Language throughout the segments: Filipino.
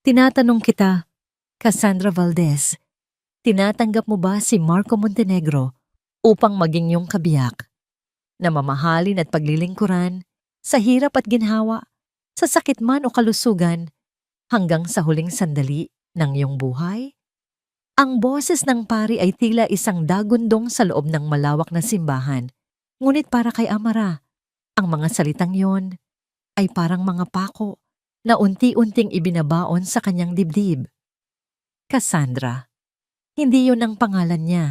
Tinatanong kita, Cassandra Valdez, tinatanggap mo ba si Marco Montenegro upang maging yung kabiyak na mamahalin at paglilingkuran sa hirap at ginhawa, sa sakit man o kalusugan, hanggang sa huling sandali ng iyong buhay? Ang boses ng pari ay tila isang dagundong sa loob ng malawak na simbahan. Ngunit para kay Amara, ang mga salitang yon ay parang mga pako na unti-unting ibinabaon sa kanyang dibdib. Cassandra, hindi yon ang pangalan niya.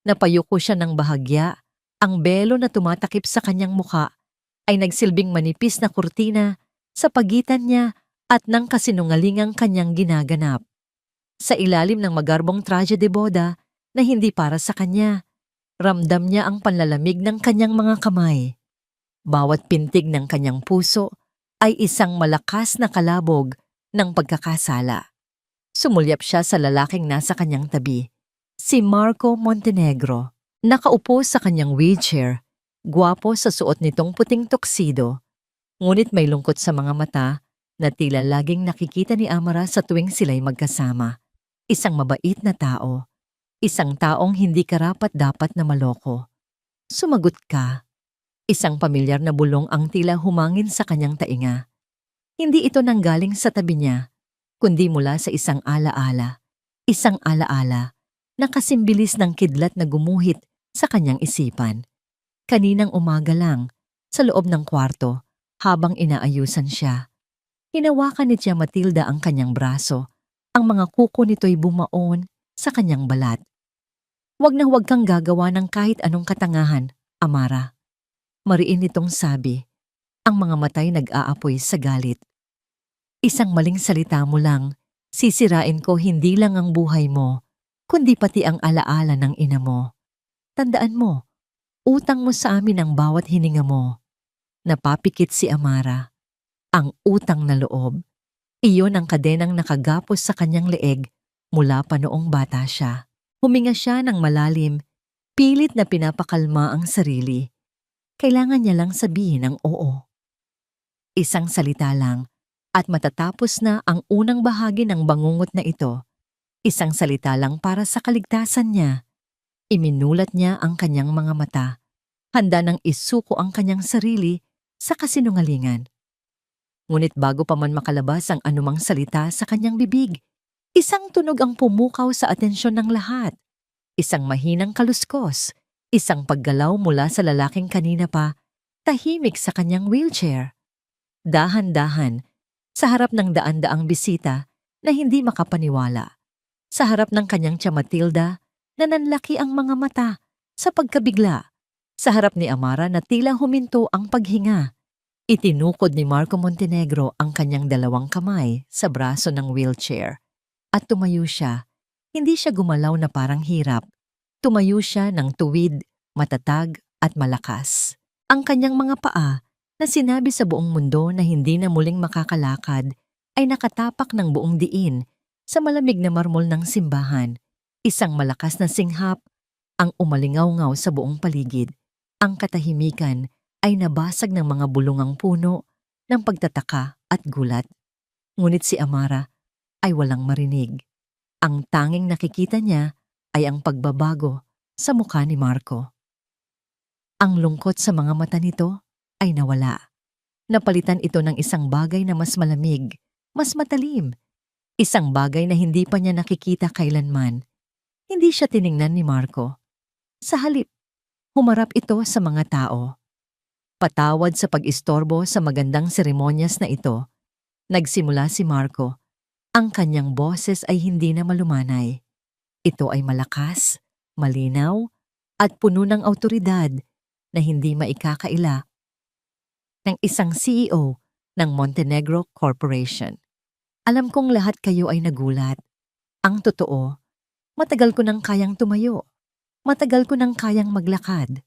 Napayuko siya ng bahagya. Ang belo na tumatakip sa kanyang muka ay nagsilbing manipis na kurtina sa pagitan niya at ng kasinungalingang kanyang ginaganap. Sa ilalim ng magarbong traje de boda na hindi para sa kanya, ramdam niya ang panlalamig ng kanyang mga kamay. Bawat pintig ng kanyang puso ay isang malakas na kalabog ng pagkakasala. Sumulyap siya sa lalaking nasa kanyang tabi, si Marco Montenegro. Nakaupo sa kanyang wheelchair, gwapo sa suot nitong puting tuxedo, ngunit may lungkot sa mga mata na tila laging nakikita ni Amara sa tuwing sila'y magkasama. Isang mabait na tao, isang taong hindi karapat-dapat na maloko. Sumagot ka. Isang pamilyar na bulong ang tila humangin sa kanyang tainga. Hindi ito nanggaling sa tabi niya, kundi mula sa isang alaala. Isang alaala na kasimbilis ng kidlat na gumuhit sa kanyang isipan. Kaninang umaga lang, sa loob ng kwarto, habang inaayusan siya. Hinawakan ni Tia Matilda ang kanyang braso. Ang mga kuko nito'y bumaon sa kanyang balat. Huwag na huwag kang gagawa ng kahit anong katangahan, Amara. Mariin nitong sabi. Ang mga matay nag-aapoy sa galit. Isang maling salita mo lang, sisirain ko hindi lang ang buhay mo, kundi pati ang alaala ng ina mo. Tandaan mo, utang mo sa amin ang bawat hininga mo. Napapikit si Amara. Ang utang na loob. Iyon ang kadenang nakagapos sa kanyang leeg mula pa noong bata siya. Huminga siya ng malalim, pilit na pinapakalma ang sarili. Kailangan niya lang sabihin ang oo. Isang salita lang at matatapos na ang unang bahagi ng bangungot na ito. Isang salita lang para sa kaligtasan niya. Iminulat niya ang kanyang mga mata. Handa nang isuko ang kanyang sarili sa kasinungalingan. Ngunit bago pa man makalabas ang anumang salita sa kanyang bibig, isang tunog ang pumukaw sa atensyon ng lahat. Isang mahinang kaluskos, isang paggalaw mula sa lalaking kanina pa, tahimik sa kanyang wheelchair. Dahan-dahan, sa harap ng daan-daang bisita na hindi makapaniwala. Sa harap ng kanyang Tia Matilda, nananlaki ang mga mata sa pagkabigla. Sa harap ni Amara na tila huminto ang paghinga. Itinukod ni Marco Montenegro ang kanyang dalawang kamay sa braso ng wheelchair. At tumayo siya. Hindi siya gumalaw na parang hirap. Tumayo siya ng tuwid, matatag at malakas. Ang kanyang mga paa na sinabi sa buong mundo na hindi na muling makakalakad ay nakatapak ng buong diin sa malamig na marmol ng simbahan. Isang malakas na singhap ang umalingaw-ngaw sa buong paligid. Ang katahimikan ay nabasag ng mga bulungang puno ng pagtataka at gulat. Ngunit si Amara ay walang marinig. Ang tanging nakikita niya ay ang pagbabago sa mukha ni Marco. Ang lungkot sa mga mata nito ay nawala. Napalitan ito ng isang bagay na mas malamig, mas matalim. Isang bagay na hindi pa niya nakikita kailanman. Hindi siya tiningnan ni Marco. Sa halip, humarap ito sa mga tao. Patawad sa pag-istorbo sa magandang seremonyas na ito, nagsimula si Marco. Ang kanyang boses ay hindi na malumanay. Ito ay malakas, malinaw, at puno ng awtoridad na hindi maikakaila ng isang CEO ng Montenegro Corporation. Alam kong lahat kayo ay nagulat. Ang totoo, matagal ko nang kayang tumayo. Matagal ko nang kayang maglakad.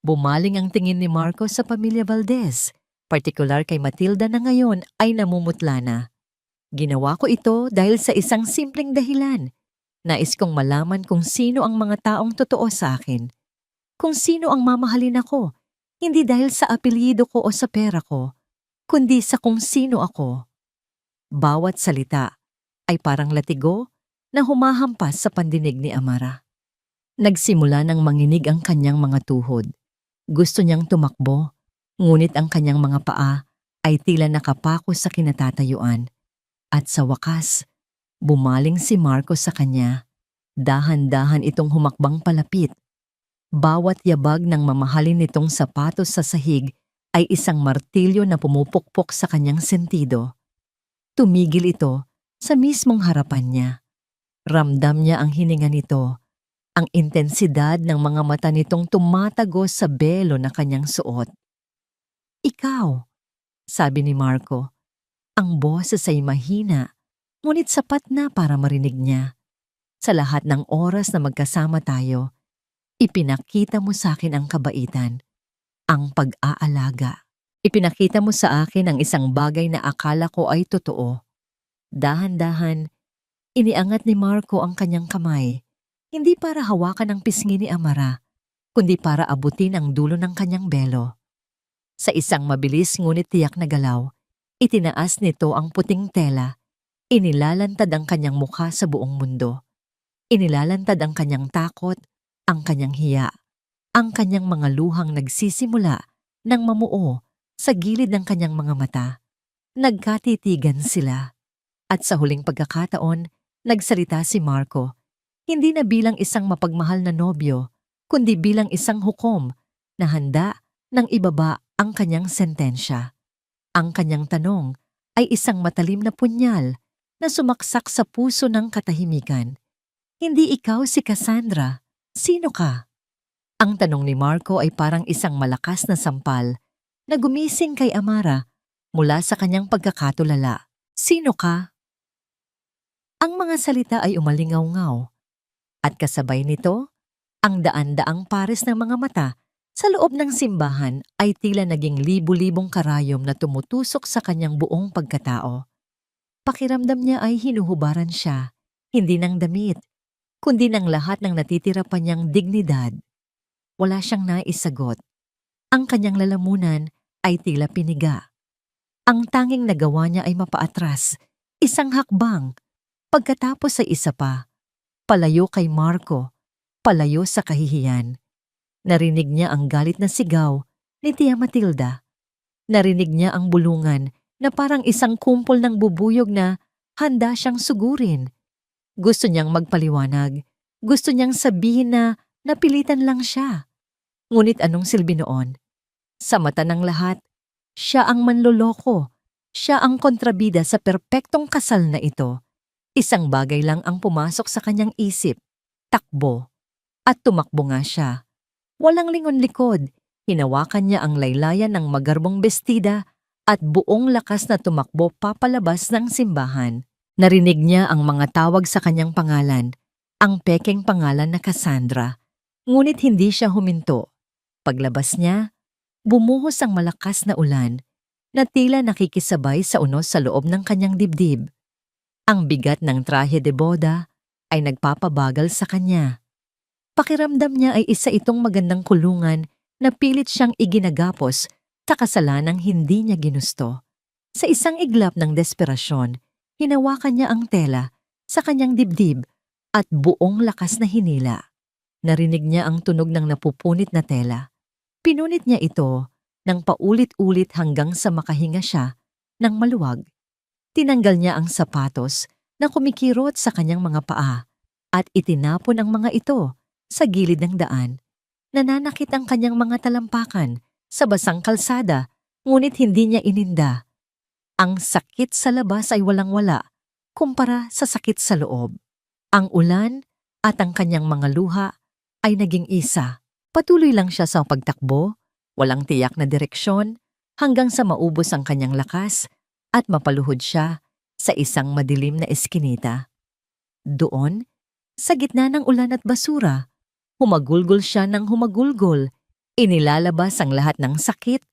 Bumaling ang tingin ni Marco sa pamilya Valdez, partikular kay Matilda na ngayon ay namumutla na. Ginawa ko ito dahil sa isang simpleng dahilan. Nais kong malaman kung sino ang mga taong totoo sa akin. Kung sino ang mamahalin ako, hindi dahil sa apelyido ko o sa pera ko, kundi sa kung sino ako. Bawat salita ay parang latigo na humahampas sa pandinig ni Amara. Nagsimula ng manginig ang kanyang mga tuhod. Gusto niyang tumakbo, ngunit ang kanyang mga paa ay tila nakapako sa kinatatayuan. At sa wakas, bumaling si Marco sa kanya. Dahan-dahan itong humakbang palapit. Bawat yabag ng mamahalin nitong sapatos sa sahig ay isang martilyo na pumupukpok sa kanyang sentido. Tumigil ito sa mismong harapan niya. Ramdam niya ang hininga nito, ang intensidad ng mga mata nitong tumatagos sa belo na kanyang suot. "Ikaw," sabi ni Marco. Ang boses ay mahina, ngunit sapat na para marinig niya. "Sa lahat ng oras na magkasama tayo, ipinakita mo sa akin ang kabaitan, ang pag-aalaga. Ipinakita mo sa akin ang isang bagay na akala ko ay totoo." Dahan-dahan, iniangat ni Marco ang kanyang kamay, hindi para hawakan ang pisngi ni Amara, kundi para abutin ang dulo ng kanyang belo. Sa isang mabilis ngunit tiyak na galaw, itinaas nito ang puting tela, inilalantad ang kanyang mukha sa buong mundo. Inilalantad ang kanyang takot, ang kanyang hiya, ang kanyang mga luhang nagsisimula ng mamuo sa gilid ng kanyang mga mata. Nagkatitigan sila. At sa huling pagkakataon, nagsalita si Marco, hindi na bilang isang mapagmahal na nobyo, kundi bilang isang hukom na handa ng ibaba ang kanyang sentensya. Ang kanyang tanong ay isang matalim na punyal na sumaksak sa puso ng katahimikan. "Hindi ikaw si Cassandra. Sino ka?" Ang tanong ni Marco ay parang isang malakas na sampal na gumising kay Amara mula sa kanyang pagkakatulala. "Sino ka?" Ang mga salita ay umalingaw-ngaw, at kasabay nito, ang daan-daang pares ng mga mata sa loob ng simbahan ay tila naging libu-libong karayom na tumutusok sa kanyang buong pagkatao. Pakiramdam niya ay hinuhubaran siya, hindi ng damit, kundi ng lahat ng natitira pa niyang dignidad. Wala siyang naisagot. Ang kanyang lalamunan ay tila piniga. Ang tanging nagawa niya ay mapaatras, isang hakbang, pagkatapos ay isa pa, palayo kay Marco, palayo sa kahihiyan. Narinig niya ang galit na sigaw ni Tia Matilda. Narinig niya ang bulungan na parang isang kumpol ng bubuyog na handa siyang sugurin. Gusto niyang magpaliwanag, gusto niyang sabihin na napilitan lang siya. Ngunit anong silbi noon? Sa mata ng lahat, siya ang manloloko, siya ang kontrabida sa perpektong kasal na ito. Isang bagay lang ang pumasok sa kanyang isip, takbo. At tumakbo nga siya. Walang lingon-likod, hinawakan niya ang laylayan ng magarbong bestida at buong lakas na tumakbo papalabas ng simbahan. Narinig niya ang mga tawag sa kanyang pangalan, ang pekeng pangalan na Cassandra. Ngunit hindi siya huminto. Paglabas niya, bumuhos ang malakas na ulan na tila nakikisabay sa unos sa loob ng kanyang dibdib. Ang bigat ng trahe de boda ay nagpapabagal sa kanya. Pakiramdam niya ay isa itong magandang kulungan na pilit siyang iginagapos sa kasalanang hindi niya ginusto. Sa isang iglap ng desperasyon, hinawakan niya ang tela sa kanyang dibdib at buong lakas na hinila. Narinig niya ang tunog ng napupunit na tela. Pinunit niya ito ng paulit-ulit hanggang sa makahinga siya ng maluwag. Tinanggal niya ang sapatos na kumikirot sa kanyang mga paa at itinapon ang mga ito sa gilid ng daan. Nananakit ang kanyang mga talampakan sa basang kalsada, ngunit hindi niya ininda. Ang sakit sa labas ay walang-wala kumpara sa sakit sa loob. Ang ulan at ang kanyang mga luha ay naging isa. Patuloy lang siya sa pagtakbo, walang tiyak na direksyon, hanggang sa maubos ang kanyang lakas at mapaluhod siya sa isang madilim na eskinita. Doon, sa gitna ng ulan at basura, humagulgol siya ng humagulgol, inilalabas ang lahat ng sakit,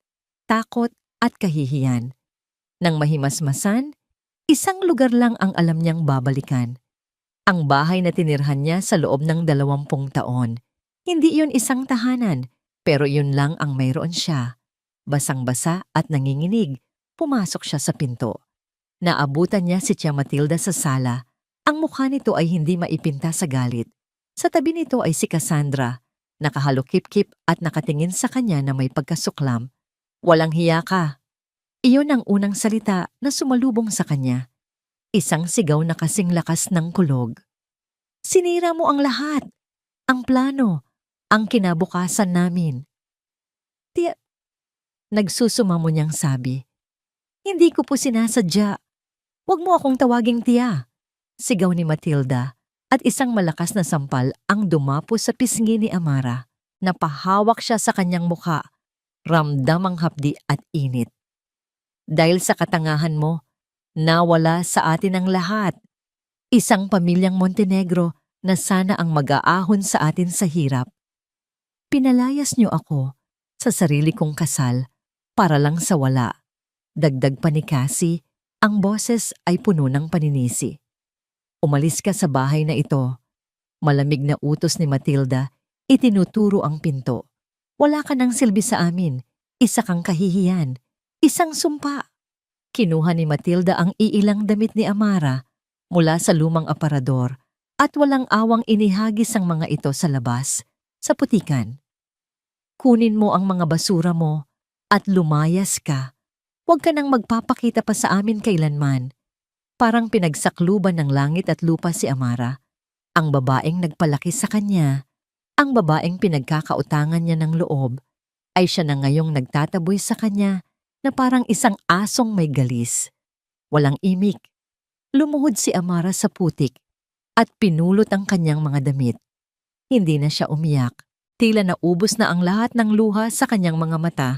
takot at kahihiyan. Nang mahimasmasan, isang lugar lang ang alam niyang babalikan. Ang bahay na tinirhan niya sa loob ng 20 taon. Hindi yun isang tahanan, pero yun lang ang mayroon siya. Basang-basa at nanginginig, pumasok siya sa pinto. Naabutan niya si Tia Matilda sa sala. Ang mukha nito ay hindi maipinta sa galit. Sa tabi nito ay si Cassandra, nakahalukip-kip at nakatingin sa kanya na may pagkasuklam. Walang hiya ka. Iyon ang unang salita na sumalubong sa kanya. Isang sigaw na kasing lakas ng kulog. Sinira mo ang lahat. Ang plano. Ang kinabukasan namin. Tia, nagsusumamo niyang sabi. Hindi ko po sinasadya. Huwag mo akong tawaging Tia. Sigaw ni Matilda at isang malakas na sampal ang dumapo sa pisngi ni Amara. Napahawak siya sa kanyang mukha. Ramdam ang hapdi at init. Dahil sa katangahan mo, nawala sa atin ang lahat. Isang pamilyang Montenegro na sana ang mag-aahon sa atin sa hirap. Pinalayas niyo ako sa sarili kong kasal para lang sa wala. Dagdag pa ni Cassie, ang boses ay puno ng paninisi. Umalis ka sa bahay na ito. Malamig na utos ni Matilda, itinuturo ang pinto. Wala ka ng silbi sa amin. Isa kang kahihiyan. Isang sumpa. Kinuha ni Matilda ang iilang damit ni Amara mula sa lumang aparador at walang awang inihagis ang mga ito sa labas, sa putikan. Kunin mo ang mga basura mo at lumayas ka. Huwag ka nang magpapakita pa sa amin kailanman. Parang pinagsakluban ng langit at lupa si Amara. Ang babaeng nagpalaki sa kanya, ang babaeng pinagkakautangan niya ng loob, ay siya na ngayong nagtataboy sa kanya na parang isang asong may galis. Walang imik. Lumuhod si Amara sa putik at pinulot ang kanyang mga damit. Hindi na siya umiyak. Tila naubos na ang lahat ng luha sa kanyang mga mata.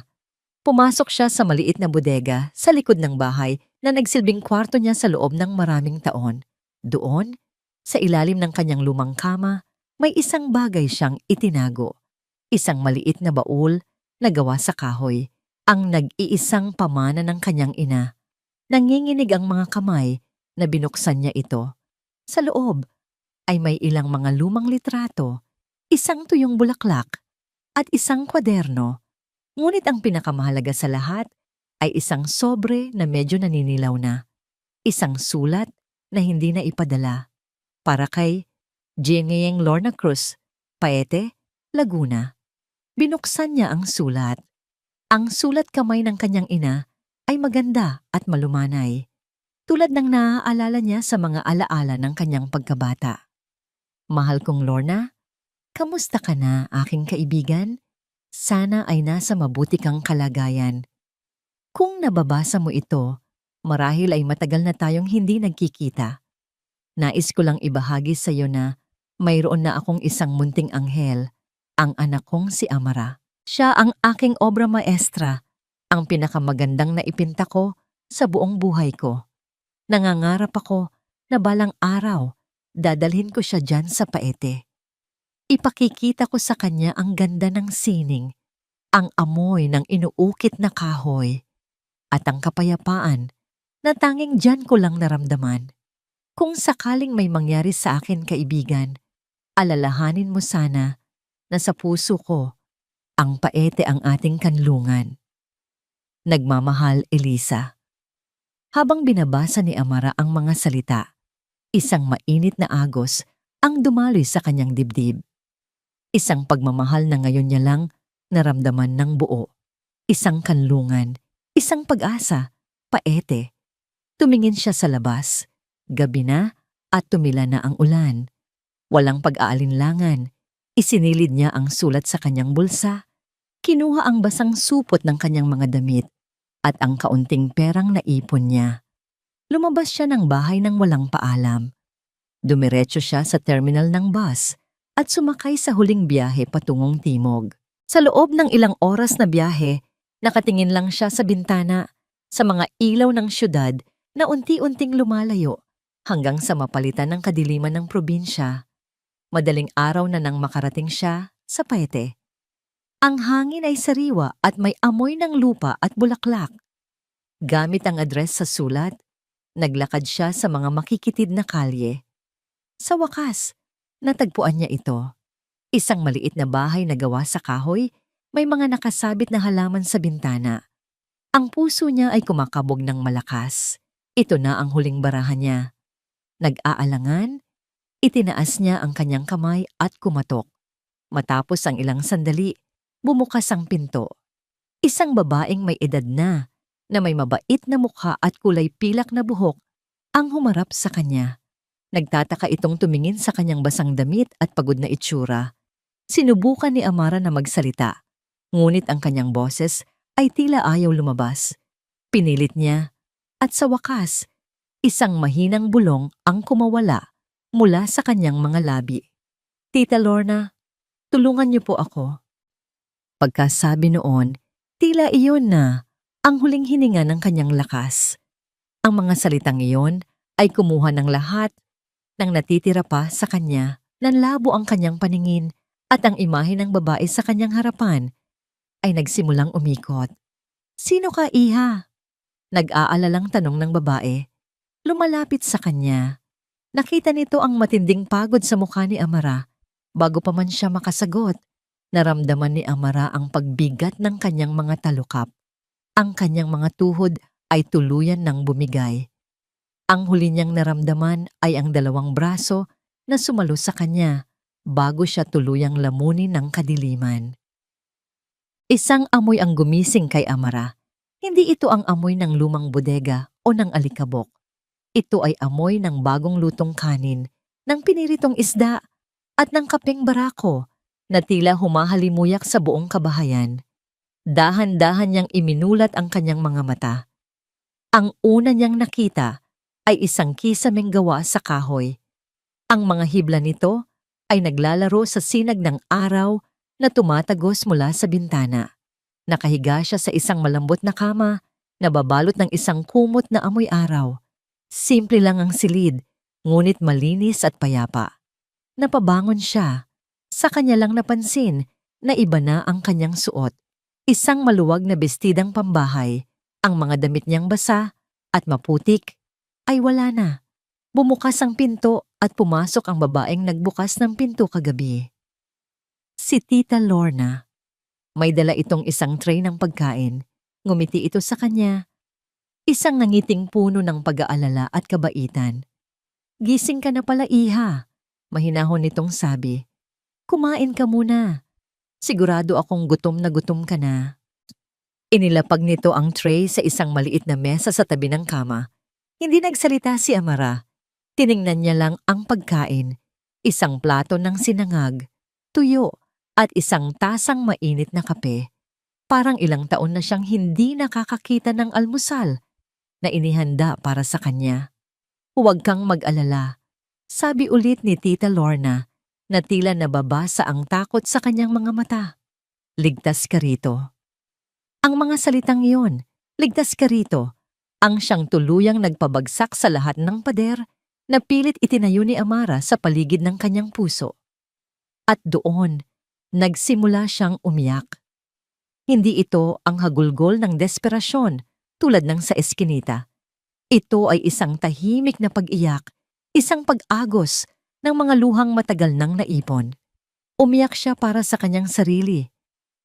Pumasok siya sa maliit na bodega sa likod ng bahay na nagsilbing kwarto niya sa loob ng maraming taon. Doon, sa ilalim ng kanyang lumang kama, may isang bagay siyang itinago. Isang maliit na baul na gawa sa kahoy. Ang nag-iisang pamana ng kanyang ina. Nanginginig ang mga kamay na binuksan niya ito. Sa loob ay may ilang mga lumang litrato, isang tuyong bulaklak at isang kwaderno. Ngunit ang pinakamahalaga sa lahat ay isang sobre na medyo naninilaw na. Isang sulat na hindi na ipadala. Para kay Jingeng Lorna Cruz, Paete, Laguna. Binuksan niya ang sulat. Ang sulat kamay ng kanyang ina ay maganda at malumanay, tulad ng naaalala niya sa mga alaala ng kanyang pagkabata. Mahal kong Lorna, kamusta ka na aking kaibigan? Sana ay nasa mabuti kang kalagayan. Kung nababasa mo ito, marahil ay matagal na tayong hindi nagkikita. Nais ko lang ibahagi sa iyo na mayroon na akong isang munting anghel, ang anak kong si Amara. Siya ang aking obra maestra, ang pinakamagandang naipinta ko sa buong buhay ko. Nangangarap ako na balang araw, dadalhin ko siya dyan sa Paete. Ipakikita ko sa kanya ang ganda ng sining, ang amoy ng inuukit na kahoy, at ang kapayapaan na tanging dyan ko lang naramdaman. Kung sakaling may mangyari sa akin, kaibigan, alalahanin mo sana na sa puso ko, ang Paete ang ating kanlungan. Nagmamahal, Elisa. Habang binabasa ni Amara ang mga salita, isang mainit na agos ang dumaloy sa kanyang dibdib. Isang pagmamahal na ngayon niya lang naramdaman ng buo. Isang kanlungan, isang pag-asa, Paete. Tumingin siya sa labas. Gabi na at tumila na ang ulan. Walang pag-aalinlangan. Isinilid niya ang sulat sa kanyang bulsa. Kinuha ang basang supot ng kanyang mga damit at ang kaunting perang naipon niya. Lumabas siya ng bahay nang walang paalam. Dumiretso siya sa terminal ng bus at sumakay sa huling biyahe patungong timog. Sa loob ng ilang oras na biyahe, nakatingin lang siya sa bintana, sa mga ilaw ng syudad na unti-unting lumalayo hanggang sa mapalitan ng kadiliman ng probinsya. Madaling araw na nang makarating siya sa Paete. Ang hangin ay sariwa at may amoy ng lupa at bulaklak. Gamit ang address sa sulat, naglakad siya sa mga makikitid na kalye. Sa wakas, natagpuan niya ito. Isang maliit na bahay na gawa sa kahoy, may mga nakasabit na halaman sa bintana. Ang puso niya ay kumakabog ng malakas. Ito na ang huling barahan niya. Nag-aalangan, itinaas niya ang kanyang kamay at kumatok. Matapos ang ilang sandali, bumukas ang pinto. Isang babaeng may edad na may mabait na mukha at kulay pilak na buhok, ang humarap sa kanya. Nagtataka itong tumingin sa kanyang basang damit at pagod na itsura. Sinubukan ni Amara na magsalita, ngunit ang kanyang boses ay tila ayaw lumabas. Pinilit niya, at sa wakas, isang mahinang bulong ang kumawala mula sa kanyang mga labi. "Tita Lorna, tulungan niyo po ako." Pagkasabi noon, tila iyon na ang huling hininga ng kanyang lakas. Ang mga salitang iyon ay kumuha ng lahat ng natitira pa sa kanya. Nanlabo ang kanyang paningin at ang imahe ng babae sa kanyang harapan ay nagsimulang umikot. "Sino ka, iha?" Nag-aalalang tanong ng babae. Lumalapit sa kanya. Nakita nito ang matinding pagod sa mukha ni Amara. Bago pa man siya makasagot, naramdaman ni Amara ang pagbigat ng kanyang mga talukap. Ang kanyang mga tuhod ay tuluyan ng bumigay. Ang huli niyang naramdaman ay ang dalawang braso na sumalo sa kanya bago siya tuluyang lamunin ng kadiliman. Isang amoy ang gumising kay Amara. Hindi ito ang amoy ng lumang bodega o ng alikabok. Ito ay amoy ng bagong lutong kanin, ng piniritong isda, at ng kapeng barako na tila humahalimuyak sa buong kabahayan. Dahan-dahan niyang iminulat ang kanyang mga mata. Ang una niyang nakita ay isang kisameng gawa sa kahoy. Ang mga hibla nito ay naglalaro sa sinag ng araw na tumatagos mula sa bintana. Nakahiga siya sa isang malambot na kama na babalot ng isang kumot na amoy araw. Simple lang ang silid, ngunit malinis at payapa. Napabangon siya. Sa kanya lang napansin na iba na ang kanyang suot. Isang maluwag na bestidang pambahay. Ang mga damit niyang basa at maputik ay wala na. Bumukas ang pinto at pumasok ang babaeng nagbukas ng pinto kagabi. Si Tita Lorna. May dala itong isang tray ng pagkain. Ngumiti ito sa kanya. Isang nangiting puno ng pag-aalala at kabaitan. "Gising ka na pala, iha." Mahinahon nitong sabi. "Kumain ka muna. Sigurado akong gutom ka na." Inilapag nito ang tray sa isang maliit na mesa sa tabi ng kama. Hindi nagsalita si Amara. Tiningnan niya lang ang pagkain. Isang plato ng sinangag, tuyo, at isang tasang mainit na kape. Parang ilang taon na siyang hindi nakakakita ng almusal na inihanda para sa kanya. "Huwag kang mag-alala," sabi ulit ni Tita Lorna na tila nababasa ang takot sa kanyang mga mata. "Ligtas ka rito." Ang mga salitang iyon, "ligtas ka rito," ang siyang tuluyang nagpabagsak sa lahat ng pader na pilit itinayo ni Amara sa paligid ng kanyang puso. At doon, nagsimula siyang umiyak. Hindi ito ang hagulgol ng desperasyon tulad ng sa eskinita. Ito ay isang tahimik na pag-iyak, isang pag-agos ng mga luhang matagal nang naipon. Umiyak siya para sa kanyang sarili,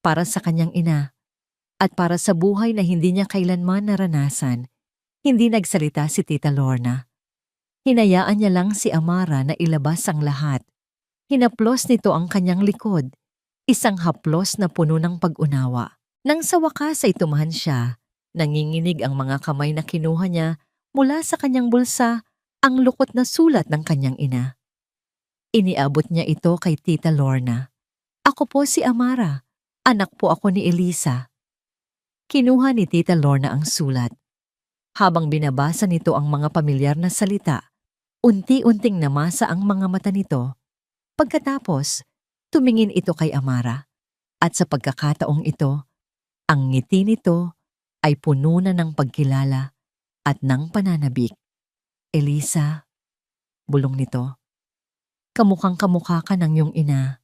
para sa kanyang ina, at para sa buhay na hindi niya kailanman naranasan. Hindi nagsalita si Tita Lorna. Hinayaan niya lang si Amara na ilabas ang lahat. Hinaplos nito ang kanyang likod, isang haplos na puno ng pag-unawa. Nang sa wakas ay tumahan siya, nanginginig ang mga kamay na kinuha niya mula sa kanyang bulsa ang lukot na sulat ng kanyang ina. Iniabot niya ito kay Tita Lorna. "Ako po si Amara. Anak po ako ni Elisa." Kinuha ni Tita Lorna ang sulat. Habang binabasa nito ang mga pamilyar na salita, unti-unting namasa ang mga mata nito. Pagkatapos, tumingin ito kay Amara. At sa pagkakataong ito, ang ngiti nito ay puno na ng pagkilala at ng pananabik. "Elisa," bulong nito, "kamukhang kamukha ka ng iyong ina."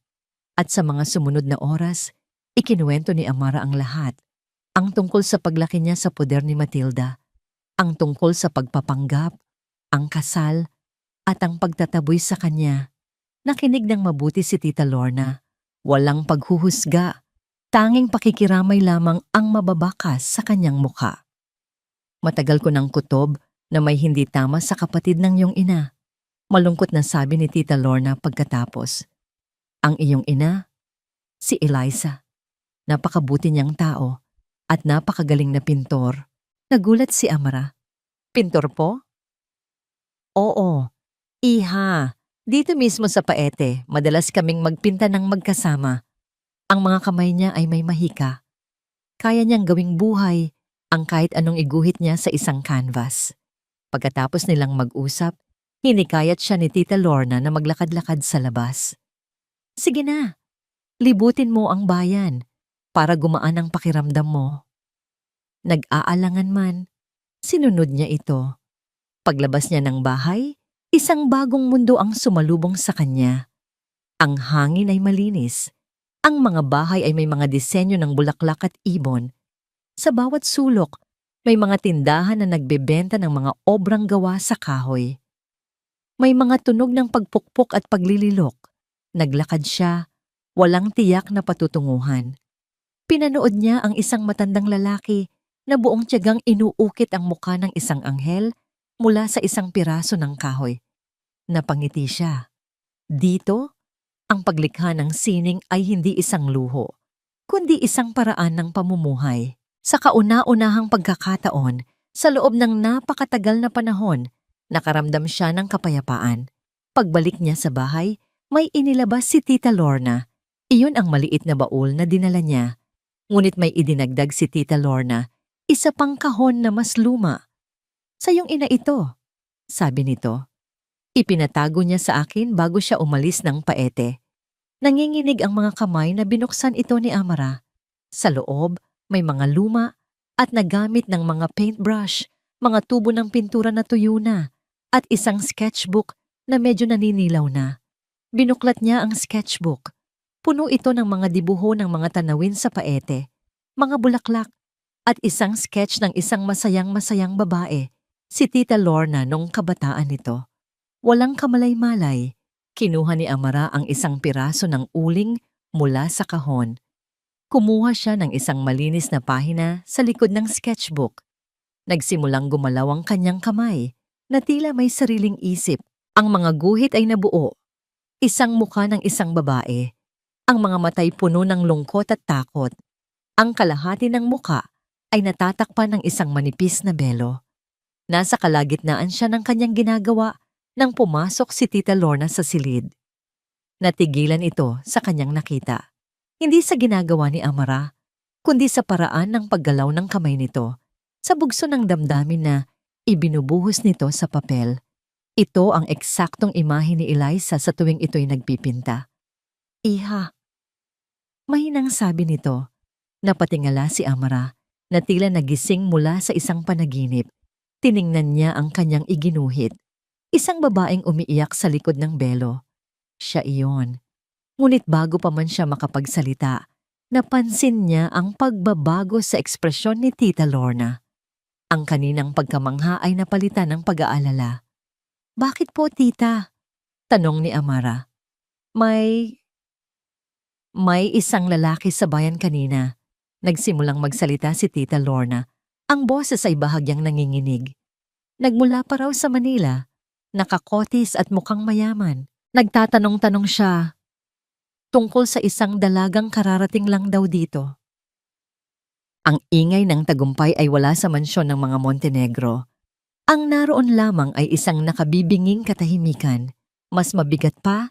At sa mga sumunod na oras, ikinuwento ni Amara ang lahat. Ang tungkol sa paglaki niya sa poder ni Matilda, ang tungkol sa pagpapanggap, ang kasal, at ang pagtataboy sa kanya. Nakinig ng mabuti si Tita Lorna. Walang paghuhusga, tanging pakikiramay lamang ang mababakas sa kanyang mukha. "Matagal ko ng kutob na may hindi tama sa kapatid ng iyong ina. Malungkot na sabi ni Tita Lorna pagkatapos. Ang iyong ina, si Eliza. Napakabuti niyang tao at napakagaling na pintor. Nagulat si Amara. Pintor po? Oo. Iha, dito mismo sa Paete, madalas kaming magpinta ng magkasama. Ang mga kamay niya ay may mahika. Kaya niyang gawing buhay ang kahit anong iguhit niya sa isang canvas. Pagkatapos nilang mag-usap, hinikayat siya ni Tita Lorna na maglakad-lakad sa labas. Sige na, libutin mo ang bayan para gumaan ang pakiramdam mo. Nag-aalangan man, sinunod niya ito. Paglabas niya ng bahay, isang bagong mundo ang sumalubong sa kanya. Ang hangin ay malinis. Ang mga bahay ay may mga disenyo ng bulaklak at ibon. Sa bawat sulok, may mga tindahan na nagbebenta ng mga obrang gawa sa kahoy. May mga tunog ng pagpukpok at paglililok. Naglakad siya, walang tiyak na patutunguhan. Pinanood niya ang isang matandang lalaki na buong tiyagang inuukit ang mukha ng isang anghel mula sa isang piraso ng kahoy. Napangiti siya. Dito, ang paglikha ng sining ay hindi isang luho, kundi isang paraan ng pamumuhay. Sa kauna-unahang pagkakataon, sa loob ng napakatagal na panahon, nakaramdam siya ng kapayapaan. Pagbalik niya sa bahay, may inilabas si Tita Lorna. Iyon ang maliit na baul na dinala niya. Ngunit may idinagdag si Tita Lorna, isa pang kahon na mas luma. Sa iyong ina ito, sabi nito. Ipinatago niya sa akin bago siya umalis ng Paete. Nanginginig ang mga kamay na binuksan ito ni Amara. Sa loob, may mga luma at nagamit ng mga paintbrush, mga tubo ng pintura na tuyo na, at isang sketchbook na medyo naninilaw na. Binuklat niya ang sketchbook. Puno ito ng mga dibuho ng mga tanawin sa Paete, mga bulaklak, at isang sketch ng isang masayang-masayang babae, si Tita Lorna nung kabataan nito. Walang kamalay-malay, kinuha ni Amara ang isang piraso ng uling mula sa kahon. Kumuha siya ng isang malinis na pahina sa likod ng sketchbook. Nagsimulang gumalaw ang kanyang kamay, na tila may sariling isip. Ang mga guhit ay nabuo. Isang mukha ng isang babae. Ang mga matay puno ng lungkot at takot. Ang kalahati ng mukha ay natatakpan ng isang manipis na belo. Nasa kalagitnaan siya ng kanyang ginagawa nang pumasok si Tita Lorna sa silid. Natigilan ito sa kanyang nakita. Hindi sa ginagawa ni Amara, kundi sa paraan ng paggalaw ng kamay nito, sa bugso ng damdamin na ibinubuhos nito sa papel. Ito ang eksaktong imahe ni Eliza sa tuwing ito'y nagpipinta. Iha. Mahinang sabi nito. Napatingala si Amara na tila nagising mula sa isang panaginip. Tiningnan niya ang kanyang iginuhit. Isang babaeng umiiyak sa likod ng belo. Siya iyon. Ngunit bago pa man siya makapagsalita, napansin niya ang pagbabago sa ekspresyon ni Tita Lorna. Ang kaninang pagkamangha ay napalitan ng pag-aalala. Bakit po, Tita? Tanong ni Amara. May isang lalaki sa bayan kanina. Nagsimulang magsalita si Tita Lorna. Ang boses ay bahagyang nanginginig. Nagmula pa raw sa Manila. Nakakotis at mukhang mayaman. Nagtatanong-tanong siya tungkol sa isang dalagang kararating lang daw dito. Ang ingay ng tagumpay ay wala sa mansyon ng mga Montenegro. Ang naroon lamang ay isang nakabibinging katahimikan, mas mabigat pa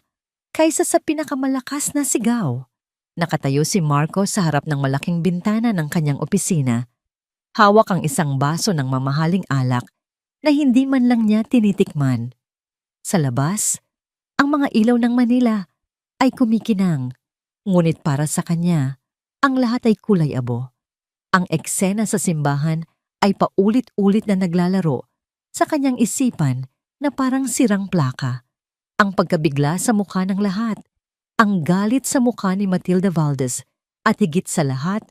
kaysa sa pinakamalakas na sigaw. Nakatayo si Marco sa harap ng malaking bintana ng kanyang opisina. Hawak ang isang baso ng mamahaling alak na hindi man lang niya tinitikman. Sa labas, ang mga ilaw ng Manila ay kumikinang, ngunit para sa kanya, ang lahat ay kulay abo. Ang eksena sa simbahan ay paulit-ulit na naglalaro sa kanyang isipan na parang sirang plaka. Ang pagkabigla sa mukha ng lahat, ang galit sa mukha ni Matilda Valdez at higit sa lahat,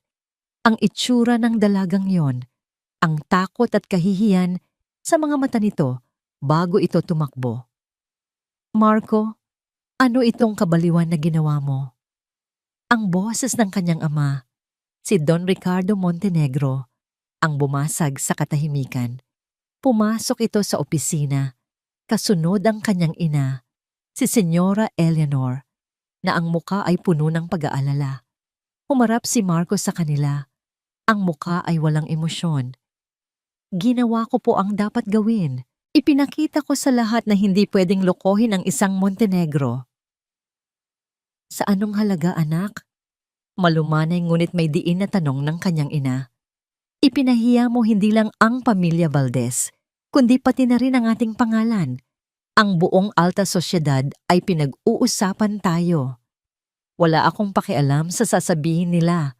ang itsura ng dalagang yon, ang takot at kahihiyan sa mga mata nito bago ito tumakbo. Marco, ano itong kabaliwan na ginawa mo? Ang boses ng kanyang ama, si Don Ricardo Montenegro, ang bumasag sa katahimikan. Pumasok ito sa opisina, kasunod ang kanyang ina, si Senyora Eleanor, na ang muka ay puno ng pag-aalala. Humarap si Marco sa kanila. Ang muka ay walang emosyon. Ginawa ko po ang dapat gawin. Ipinakita ko sa lahat na hindi pwedeng lokohin ang isang Montenegro. Sa anong halaga, anak? Malumanay ngunit may diin na tanong ng kanyang ina. Ipinahiya mo hindi lang ang pamilya Valdez, kundi pati na rin ang ating pangalan. Ang buong alta sosyedad ay pinag-uusapan tayo. Wala akong pakialam sa sasabihin nila.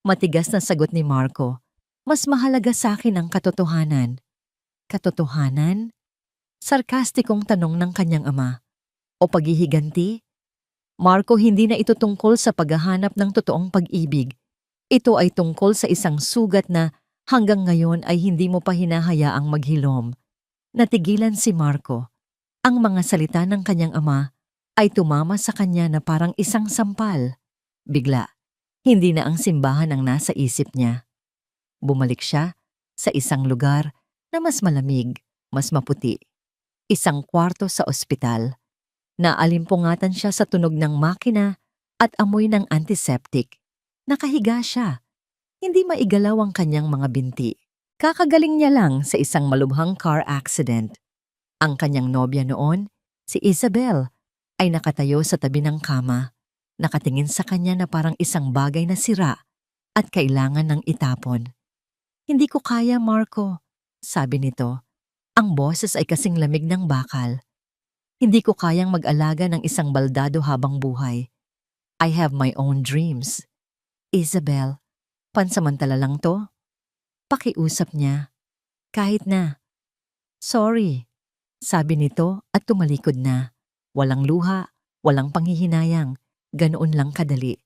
Matigas na sagot ni Marco. Mas mahalaga sa akin ang katotohanan. Katotohanan? Sarkastikong tanong ng kanyang ama. O paghihiganti? Marco, hindi na ito tungkol sa paghahanap ng totoong pag-ibig. Ito ay tungkol sa isang sugat na hanggang ngayon ay hindi mo pa hinahayaang maghilom. Natigilan si Marco. Ang mga salita ng kanyang ama ay tumama sa kanya na parang isang sampal. Bigla, hindi na ang simbahan ang nasa isip niya. Bumalik siya sa isang lugar na mas malamig, mas maputi. Isang kwarto sa ospital. Naalimpungatan siya sa tunog ng makina at amoy ng antiseptic. Nakahiga siya. Hindi maigalaw ang kanyang mga binti. Kakagaling niya lang sa isang malubhang car accident. Ang kanyang nobya noon, si Isabel, ay nakatayo sa tabi ng kama. Nakatingin sa kanya na parang isang bagay na sira at kailangan ng itapon. Hindi ko kaya, Marco, sabi nito. Ang boses ay kasing lamig ng bakal. Hindi ko kayang mag-alaga ng isang baldado habang buhay. I have my own dreams. Isabel, pansamantala lang to? Pakiusap niya. Kahit na. Sorry, sabi nito at tumalikod na. Walang luha, walang panghihinayang. Ganoon lang kadali.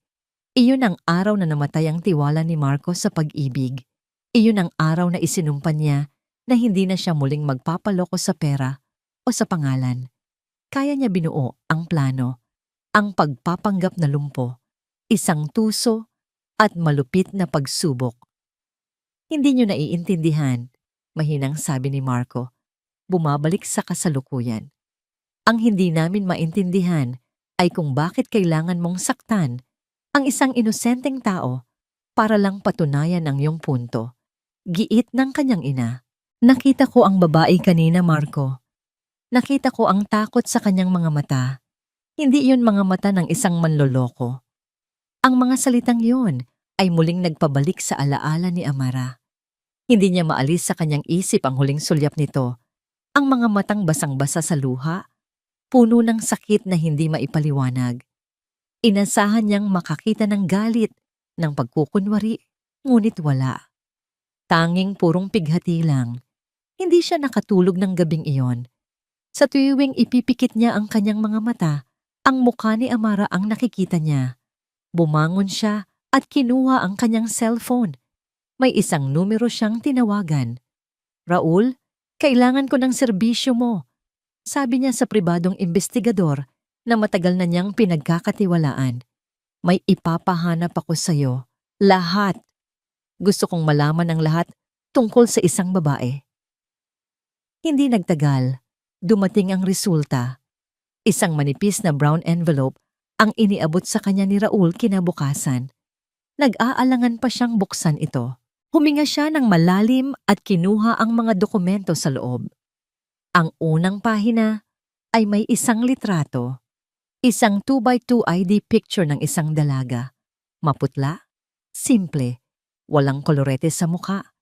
Iyon ang araw na namatay ang tiwala ni Marco sa pag-ibig. Iyon ang araw na isinumpa niya na hindi na siya muling magpapaloko sa pera o sa pangalan. Kaya niya binuo ang plano, ang pagpapanggap na lumpo, isang tuso at malupit na pagsubok. Hindi niyo naiintindihan, mahinang sabi ni Marco, bumabalik sa kasalukuyan. Ang hindi namin maintindihan ay kung bakit kailangan mong saktan ang isang inosenteng tao para lang patunayan ang iyong punto. Giit ng kanyang ina. Nakita ko ang babae kanina, Marco. Nakita ko ang takot sa kanyang mga mata. Hindi iyon mga mata ng isang manloloko. Ang mga salitang iyon ay muling nagpabalik sa alaala ni Amara. Hindi niya maalis sa kanyang isip ang huling sulyap nito. Ang mga matang basang-basa sa luha, puno ng sakit na hindi maipaliwanag. Inasahan niyang makakita ng galit, ng pagkukunwari, ngunit wala. Tanging purong pighati lang. Hindi siya nakatulog ng gabing iyon. Sa tuwing ipipikit niya ang kanyang mga mata, ang mukha ni Amara ang nakikita niya. Bumangon siya at kinuha ang kanyang cellphone. May isang numero siyang tinawagan. Raul, kailangan ko ng serbisyo mo. Sabi niya sa pribadong investigador na matagal na niyang pinagkakatiwalaan. May ipapahanap ako sa'yo. Lahat. Gusto kong malaman ang lahat tungkol sa isang babae. Hindi nagtagal. Dumating ang resulta. Isang manipis na brown envelope ang iniabot sa kanya ni Raul kinabukasan. Nag-aalangan pa siyang buksan ito. Huminga siya ng malalim at kinuha ang mga dokumento sa loob. Ang unang pahina ay may isang litrato. Isang 2x2 ID picture ng isang dalaga. Maputla, simple, walang kolorete sa mukha,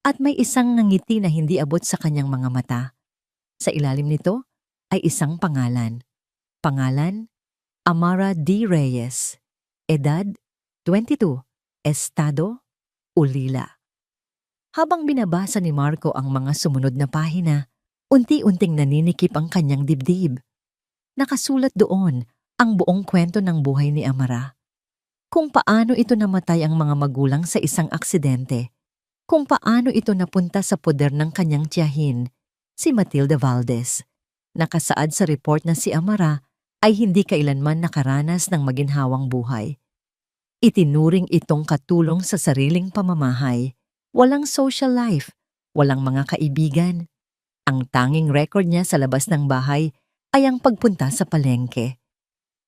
at may isang ngiti na hindi abot sa kanyang mga mata. Sa ilalim nito ay isang pangalan. Pangalan, Amara D. Reyes. Edad, 22. Estado, Ulila. Habang binabasa ni Marco ang mga sumunod na pahina, unti-unting naninikip ang kanyang dibdib. Nakasulat doon ang buong kwento ng buhay ni Amara. Kung paano ito namatay ang mga magulang sa isang aksidente. Kung paano ito napunta sa poder ng kanyang tiyahin, si Matilda Valdez. Nakasaad sa report na si Amara ay hindi kailanman nakaranas ng maginhawang buhay. Itinuring itong katulong sa sariling pamamahay. Walang social life, walang mga kaibigan, Ang tanging record niya sa labas ng bahay ay ang pagpunta sa palengke.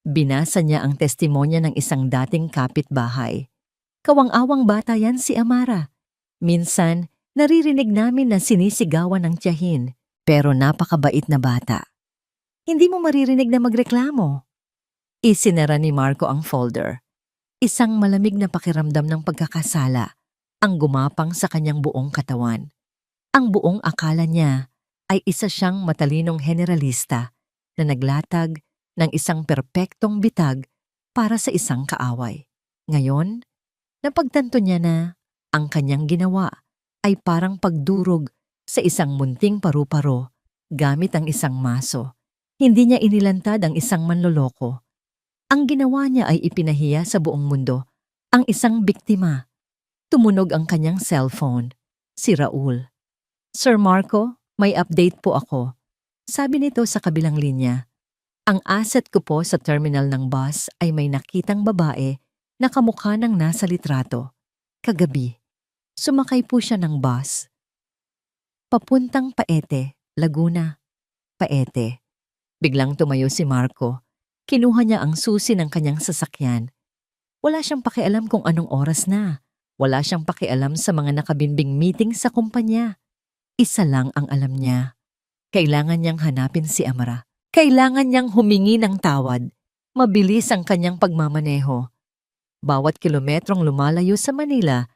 Binasa niya ang testimonya ng isang dating kapitbahay. Kawang-awang bata yan si Amara. Minsan, naririnig namin na sinisigawan ng tiyahin, pero napakabait na bata. Hindi mo maririnig na magreklamo. Isinara ni Marco ang folder. Isang malamig na pakiramdam ng pagkakasala ang gumapang sa kanyang buong katawan. Ang buong akala niya ay isa siyang matalinong generalista na naglatag ng isang perpektong bitag para sa isang kaaway. Ngayon, napagtanto niya na ang kanyang ginawa ay parang pagdurog sa isang munting paru-paro gamit ang isang maso. Hindi niya inilantad ang isang manloloko. Ang ginawa niya ay ipinahiya sa buong mundo ang isang biktima. Tumunog ang kanyang cellphone. Si Raul. "Sir Marco, may update po ako." Sabi nito sa kabilang linya. "Ang asset ko po sa terminal ng bus ay may nakitang babae na kamukha ng nasa litrato. Kagabi, sumakay po siya ng bus. Papuntang Paete, Laguna." Paete. Biglang tumayo si Marco. Kinuha niya ang susi ng kanyang sasakyan. Wala siyang pakialam kung anong oras na. Wala siyang pakialam sa mga nakabinbing meeting sa kumpanya. Isa lang ang alam niya. Kailangan niyang hanapin si Amara. Kailangan niyang humingi ng tawad. Mabilis ang kanyang pagmamaneho. Bawat kilometrong lumalayo sa Manila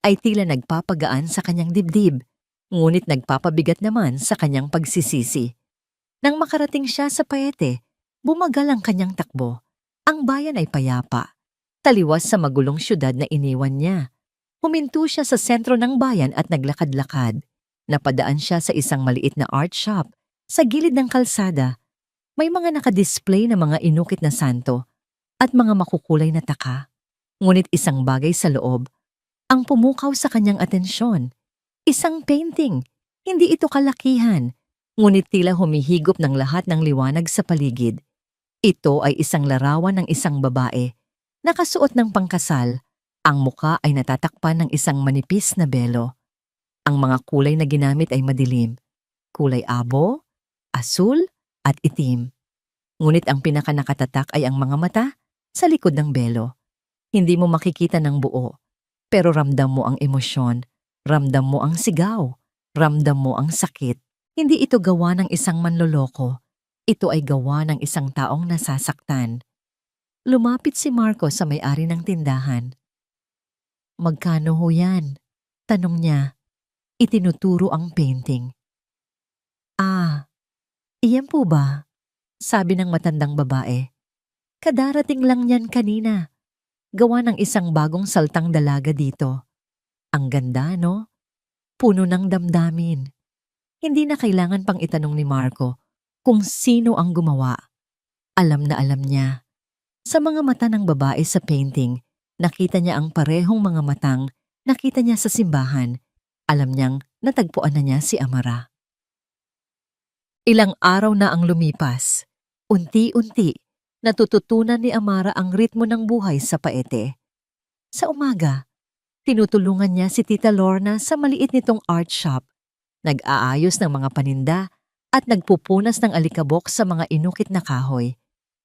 ay tila nagpapagaan sa kanyang dibdib, ngunit nagpapabigat naman sa kanyang pagsisisi. Nang makarating siya sa Paete, bumagal ang kanyang takbo. Ang bayan ay payapa. Taliwas sa magulong syudad na iniwan niya. Huminto siya sa sentro ng bayan at naglakad-lakad. Napadaan siya sa isang maliit na art shop. Sa gilid ng kalsada, may mga nakadisplay na mga inukit na santo at mga makukulay na taka. Ngunit isang bagay sa loob ang pumukaw sa kanyang atensyon. Isang painting. Hindi ito kalakihan, ngunit tila humihigop ng lahat ng liwanag sa paligid. Ito ay isang larawan ng isang babae. Nakasuot ng pangkasal, ang muka ay natatakpan ng isang manipis na belo. Ang mga kulay na ginamit ay madilim, kulay abo, asul, at itim. Ngunit ang pinakanakatatak ay ang mga mata sa likod ng belo. Hindi mo makikita ng buo, pero ramdam mo ang emosyon, ramdam mo ang sigaw, ramdam mo ang sakit. Hindi ito gawa ng isang manloloko. Ito ay gawa ng isang taong nasasaktan. Lumapit si Marco sa may-ari ng tindahan. "Magkano ho yan?" tanong niya. Itinuturo ang painting. "Ah, iyan po ba?" sabi ng matandang babae. "Kadarating lang yan kanina. Gawa ng isang bagong saltang dalaga dito. Ang ganda, no? Puno ng damdamin." Hindi na kailangan pang itanong ni Marco kung sino ang gumawa. Alam na alam niya. Sa mga mata ng babae sa painting, nakita niya ang parehong mga matang nakita niya sa simbahan. Alam niyang natagpuan na niya si Amara. Ilang araw na ang lumipas. Unti-unti, natututunan ni Amara ang ritmo ng buhay sa Paete. Sa umaga, tinutulungan niya si Tita Lorna sa maliit nitong art shop. Nag-aayos ng mga paninda at nagpupunas ng alikabok sa mga inukit na kahoy.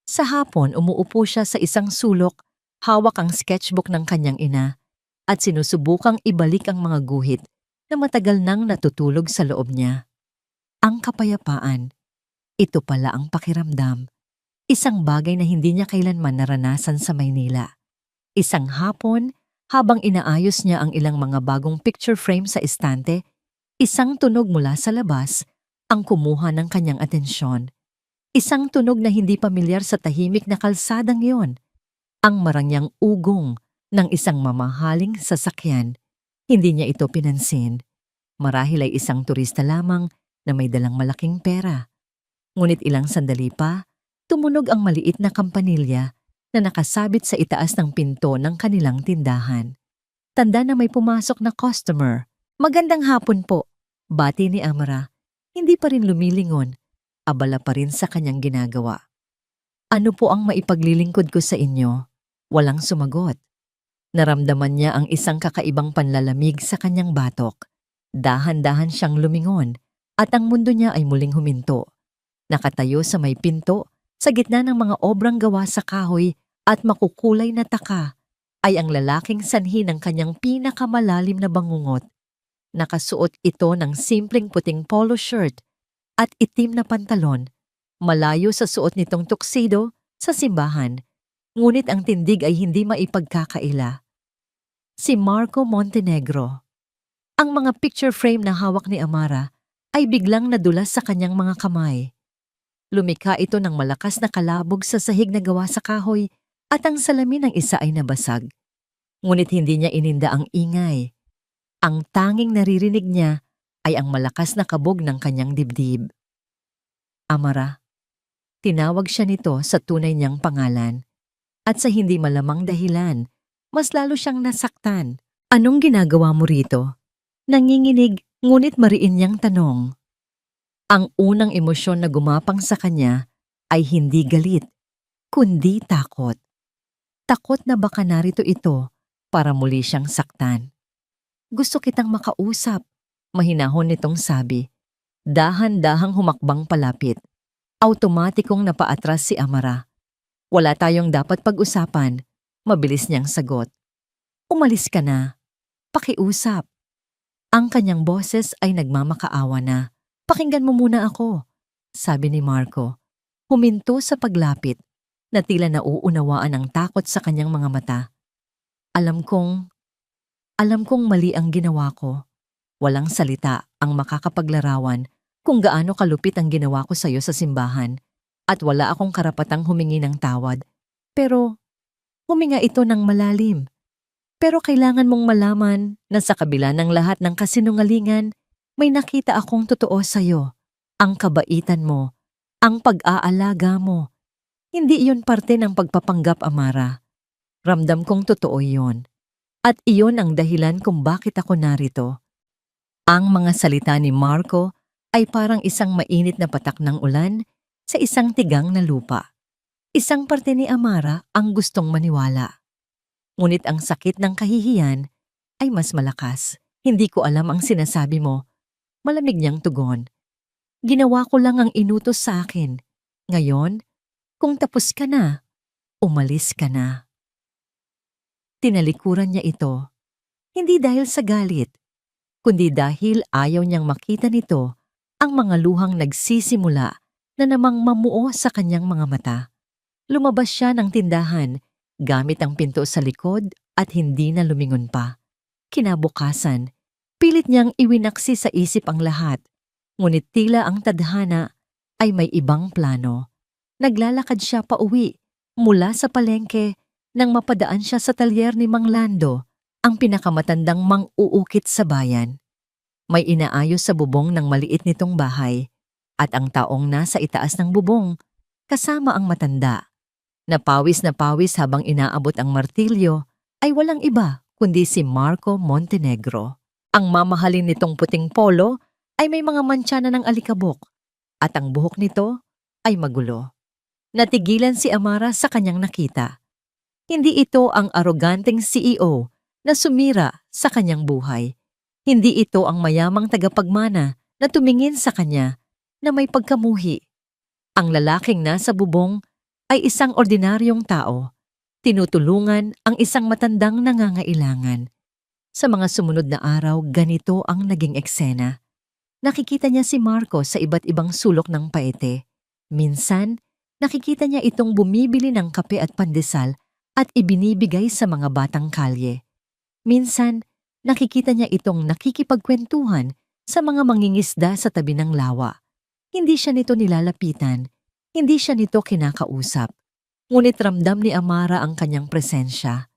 Sa hapon, umuupo siya sa isang sulok, hawak ang sketchbook ng kanyang ina at sinusubukang ibalik ang mga guhit na matagal nang natutulog sa loob niya. Ang kapayapaan, ito pala ang pakiramdam. Isang bagay na hindi niya kailanman naranasan sa Maynila. Isang hapon, habang inaayos niya ang ilang mga bagong picture frame sa estante, isang tunog mula sa labas ang kumuha ng kanyang atensyon. Isang tunog na hindi pamilyar sa tahimik na kalsadang yon. Ang marangyang ugong ng isang mamahaling sasakyan. Hindi niya ito pinansin. Marahil ay isang turista lamang na may dalang malaking pera. Ngunit ilang sandali pa, tumunog ang maliit na kampanilya na nakasabit sa itaas ng pinto ng kanilang tindahan. Tanda na may pumasok na customer. "Magandang hapon po," bati ni Amara. Hindi pa rin lumilingon. Abala pa rin sa kanyang ginagawa. "Ano po ang maipaglilingkod ko sa inyo?" Walang sumagot. Naramdaman niya ang isang kakaibang panlalamig sa kanyang batok. Dahan-dahan siyang lumingon. at ang mundo niya ay muling huminto. Nakatayo sa may pinto, sa gitna ng mga obrang gawa sa kahoy at makukulay na taka, ay ang lalaking sanhi ng kanyang pinakamalalim na bangungot. Nakasuot ito ng simpleng puting polo shirt at itim na pantalon, malayo sa suot nitong tuxedo sa simbahan, ngunit ang tindig ay hindi maipagkakaila. Si Marco Montenegro. Ang mga picture frame na hawak ni Amara ay biglang nadulas sa kanyang mga kamay. Lumikha ito ng malakas na kalabog sa sahig na gawa sa kahoy at ang salamin ng isa ay nabasag. Ngunit hindi niya ininda ang ingay. Ang tanging naririnig niya ay ang malakas na kabog ng kanyang dibdib. Amara. Tinawag siya nito sa tunay niyang pangalan. At sa hindi malamang dahilan, mas lalo siyang nasaktan. Anong ginagawa mo rito? Nanginginig ngunit mariin niyang tanong. Ang unang emosyon na gumapang sa kanya ay hindi galit, kundi takot. Takot na baka narito ito para muli siyang saktan. Gusto kitang makausap, mahinahon nitong sabi. Dahan-dahang humakbang palapit. Automatikong napaatras si Amara. Wala tayong dapat pag-usapan, mabilis niyang sagot. Umalis ka na. Pakiusap. Ang kanyang boses ay nagmamakaawa na. Pakinggan mo muna ako, sabi ni Marco. Huminto sa paglapit, na tila nauunawaan ang takot sa kanyang mga mata. Alam kong mali ang ginawa ko. Walang salita ang makakapaglarawan kung gaano kalupit ang ginawa ko sa iyo sa simbahan at wala akong karapatang humingi ng tawad. Pero huminga ito ng malalim. Pero kailangan mong malaman na sa kabila ng lahat ng kasinungalingan, may nakita akong totoo sa iyo. Ang kabaitan mo, ang pag-aalaga mo. Hindi iyon parte ng pagpapanggap, Amara. Ramdam kong totoo iyon. At iyon ang dahilan kung bakit ako narito. Ang mga salita ni Marco ay parang isang mainit na patak ng ulan sa isang tigang na lupa. Isang parte ni Amara ang gustong maniwala. Ngunit ang sakit ng kahihiyan ay mas malakas. Hindi ko alam ang sinasabi mo. Malamig niyang tugon. Ginawa ko lang ang inutos sa akin. Ngayon, kung tapos ka na, umalis ka na. Tinalikuran niya ito. Hindi dahil sa galit, kundi dahil ayaw niyang makita nito ang mga luhang nagsisimula na namang mamuo sa kanyang mga mata. Lumabas siya ng tindahan gamit ang pinto sa likod at hindi na lumingon pa. Kinabukasan, pilit niyang iwinaksi sa isip ang lahat, ngunit tila ang tadhana ay may ibang plano. Naglalakad siya pauwi mula sa palengke nang mapadaan siya sa talyer ni Mang Lando, ang pinakamatandang mang-uukit sa bayan. May inaayos sa bubong ng maliit nitong bahay at ang taong nasa itaas ng bubong kasama ang matanda. Na pawis habang inaabot ang martilyo ay walang iba kundi si Marco Montenegro. Ang mamahalin nitong puting polo ay may mga mantsana ng alikabok at ang buhok nito ay magulo. Natigilan si Amara sa kanyang nakita. Hindi ito ang aroganteng CEO na sumira sa kanyang buhay. Hindi ito ang mayamang tagapagmana na tumingin sa kanya na may pagkamuhi. Ang lalaking nasa bubong ay isang ordinaryong tao. Tinutulungan ang isang matandang nangangailangan. Sa mga sumunod na araw, ganito ang naging eksena. Nakikita niya si Marco sa iba't ibang sulok ng paete. Minsan, nakikita niya itong bumibili ng kape at pandesal at ibinibigay sa mga batang kalye. Minsan, nakikita niya itong nakikipagkwentuhan sa mga mangingisda sa tabi ng lawa. Hindi siya nito nilalapitan, hindi siya nito kinakausap. Ngunit ramdam ni Amara ang kanyang presensya.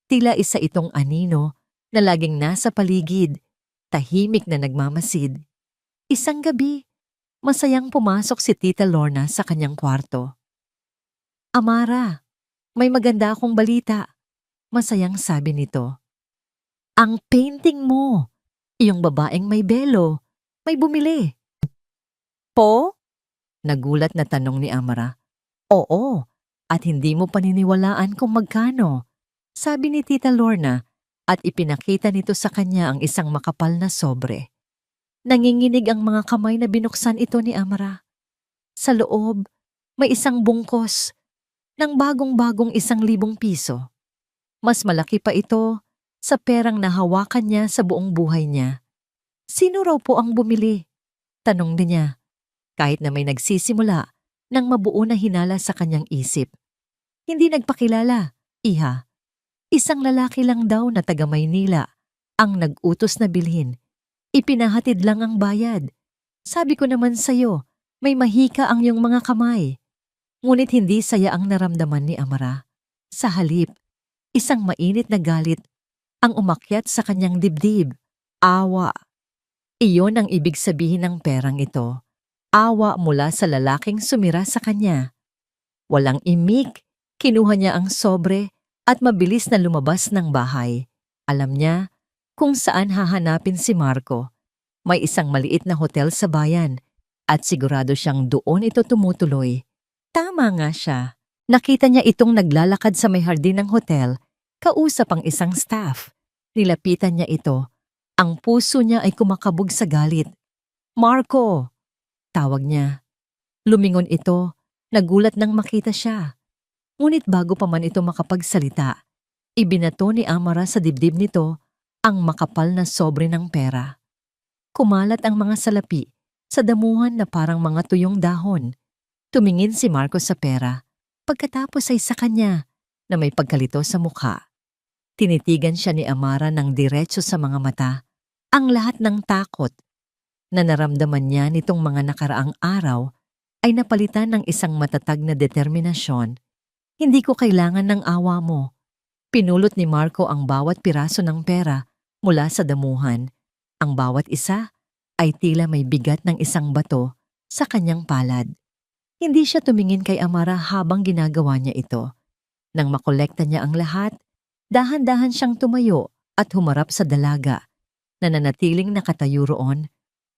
Tila isa itong anino na laging nasa paligid, tahimik na nagmamasid. Isang gabi, masayang pumasok si Tita Lorna sa kanyang kwarto. Amara, may maganda akong balita, masayang sabi nito. Ang painting mo, iyong babaeng may belo, may bumili. Po? Nagulat na tanong ni Amara. Oo, at hindi mo paniniwalaan kung magkano, sabi ni Tita Lorna at ipinakita nito sa kanya ang isang makapal na sobre. Nanginginig ang mga kamay na binuksan ito ni Amara. Sa loob, may isang bungkos ng bagong-bagong 1,000 piso. Mas malaki pa ito sa perang nahawakan niya sa buong buhay niya. Sino raw po ang bumili? Tanong din niya, kahit na may nagsisimula ng mabuo na hinala sa kanyang isip. Hindi nagpakilala, iha. Isang lalaki lang daw na taga Maynila ang nag-utos na bilhin. Ipinahatid lang ang bayad. Sabi ko naman sa'yo, may mahika ang iyong mga kamay. Ngunit hindi saya ang naramdaman ni Amara. Sa halip, isang mainit na galit ang umakyat sa kanyang dibdib. Awa. Iyon ang ibig sabihin ng perang ito. Awa mula sa lalaking sumira sa kanya. Walang imik, kinuha niya ang sobre at mabilis na lumabas ng bahay. Alam niya kung saan hahanapin si Marco. May isang maliit na hotel sa bayan at sigurado siyang doon ito tumutuloy. Tama nga siya. Nakita niya itong naglalakad sa may hardin ng hotel, kausap ang isang staff. Nilapitan niya ito. Ang puso niya ay kumakabog sa galit. Marco! Tawag niya. Lumingon ito, nagulat nang makita siya. Ngunit bago pa man ito makapagsalita, ibinato ni Amara sa dibdib nito ang makapal na sobre ng pera. Kumalat ang mga salapi sa damuhan na parang mga tuyong dahon. Tumingin si Marco sa pera, pagkatapos ay sa kanya na may pagkalito sa mukha. Tinitigan siya ni Amara ng diretso sa mga mata, ang lahat ng takot na naramdaman niya nitong mga nakaraang araw ay napalitan ng isang matatag na determinasyon. Hindi ko kailangan ng awa mo. Pinulot ni Marco ang bawat piraso ng pera mula sa damuhan. Ang bawat isa ay tila may bigat ng isang bato sa kanyang palad. Hindi siya tumingin kay Amara habang ginagawa niya ito. Nang makolekta niya ang lahat, dahan-dahan siyang tumayo at humarap sa dalaga na nanatiling nakatayo roon.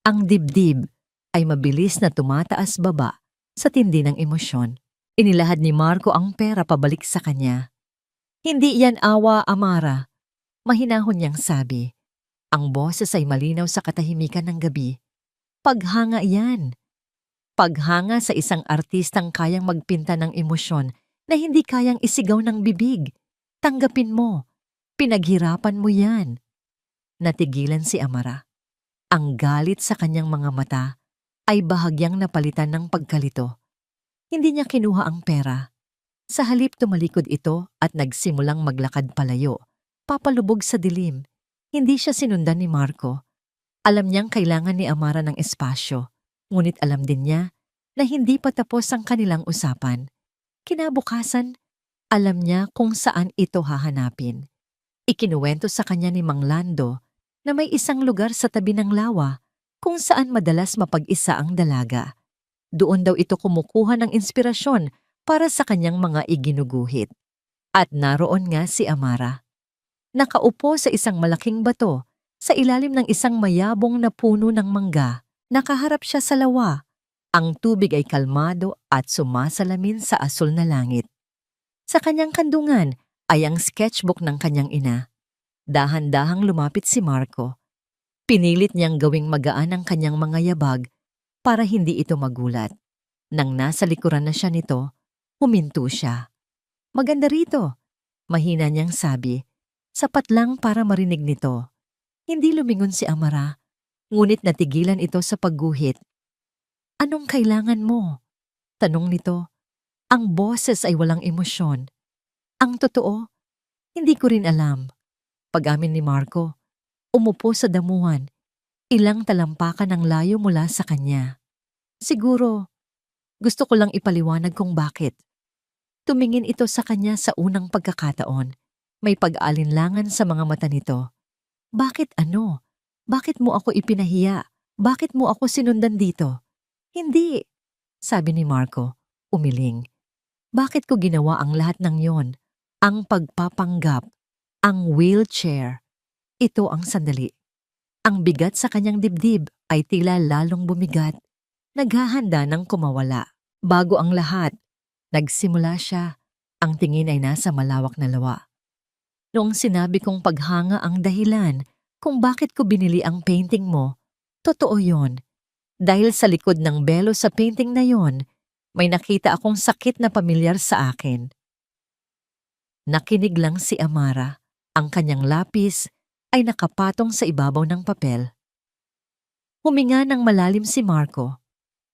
Ang dibdib ay mabilis na tumataas baba sa tindi ng emosyon. Inilahad ni Marco ang pera pabalik sa kanya. Hindi yan awa, Amara. Mahinahon niyang sabi. Ang boses ay malinaw sa katahimikan ng gabi. Paghanga yan. Paghanga sa isang artistang kayang magpinta ng emosyon na hindi kayang isigaw ng bibig. Tanggapin mo. Pinaghirapan mo yan. Natigilan si Amara. Ang galit sa kanyang mga mata ay bahagyang napalitan ng pagkalito. Hindi niya kinuha ang pera. Sa halip tumalikod ito at nagsimulang maglakad palayo, papalubog sa dilim. Hindi siya sinundan ni Marco. Alam niyang kailangan ni Amara ng espasyo, ngunit alam din niya na hindi pa tapos ang kanilang usapan. Kinabukasan, alam niya kung saan ito hahanapin. Ikinuwento sa kanya ni Mang Lando na may isang lugar sa tabi ng lawa kung saan madalas mapag-isa ang dalaga. Doon daw ito kumukuha ng inspirasyon para sa kanyang mga iginuguhit. At naroon nga si Amara. Nakaupo sa isang malaking bato sa ilalim ng isang mayabong na puno ng mangga. Nakaharap siya sa lawa. Ang tubig ay kalmado at sumasalamin sa asul na langit. Sa kanyang kandungan ay ang sketchbook ng kanyang ina. Dahan-dahang lumapit si Marco. Pinilit niyang gawing magaan ang kanyang mga yabag para hindi ito magulat. Nang nasa likuran na siya nito, huminto siya. Maganda rito, mahina niyang sabi. Sapat lang para marinig nito. Hindi lumingon si Amara, ngunit natigilan ito sa pagguhit. Anong kailangan mo? Tanong nito. Ang boses ay walang emosyon. Ang totoo, hindi ko rin alam. Pag-amin ni Marco, umupo sa damuhan. Ilang talampakan ang layo mula sa kanya. Siguro, gusto ko lang ipaliwanag kung bakit. Tumingin ito sa kanya sa unang pagkakataon. May pag-aalinlangan sa mga mata nito. Bakit ano? Bakit mo ako ipinahiya? Bakit mo ako sinundan dito? Hindi, sabi ni Marco, umiling. Bakit ko ginawa ang lahat ng yon? Ang pagpapanggap, ang wheelchair. Ito ang sandali. Ang bigat sa kanyang dibdib ay tila lalong bumigat. Naghahanda ng kumawala. Bago ang lahat, nagsimula siya. Ang tingin ay nasa malawak na lawa. Noong sinabi kong paghanga ang dahilan kung bakit ko binili ang painting mo, Totoo yon. Dahil sa likod ng belo sa painting na yon, may nakita akong sakit na pamilyar sa akin. Nakinig lang si Amara. Ang kanyang lapis ay nakapatong sa ibabaw ng papel. Huminga ng malalim si Marco.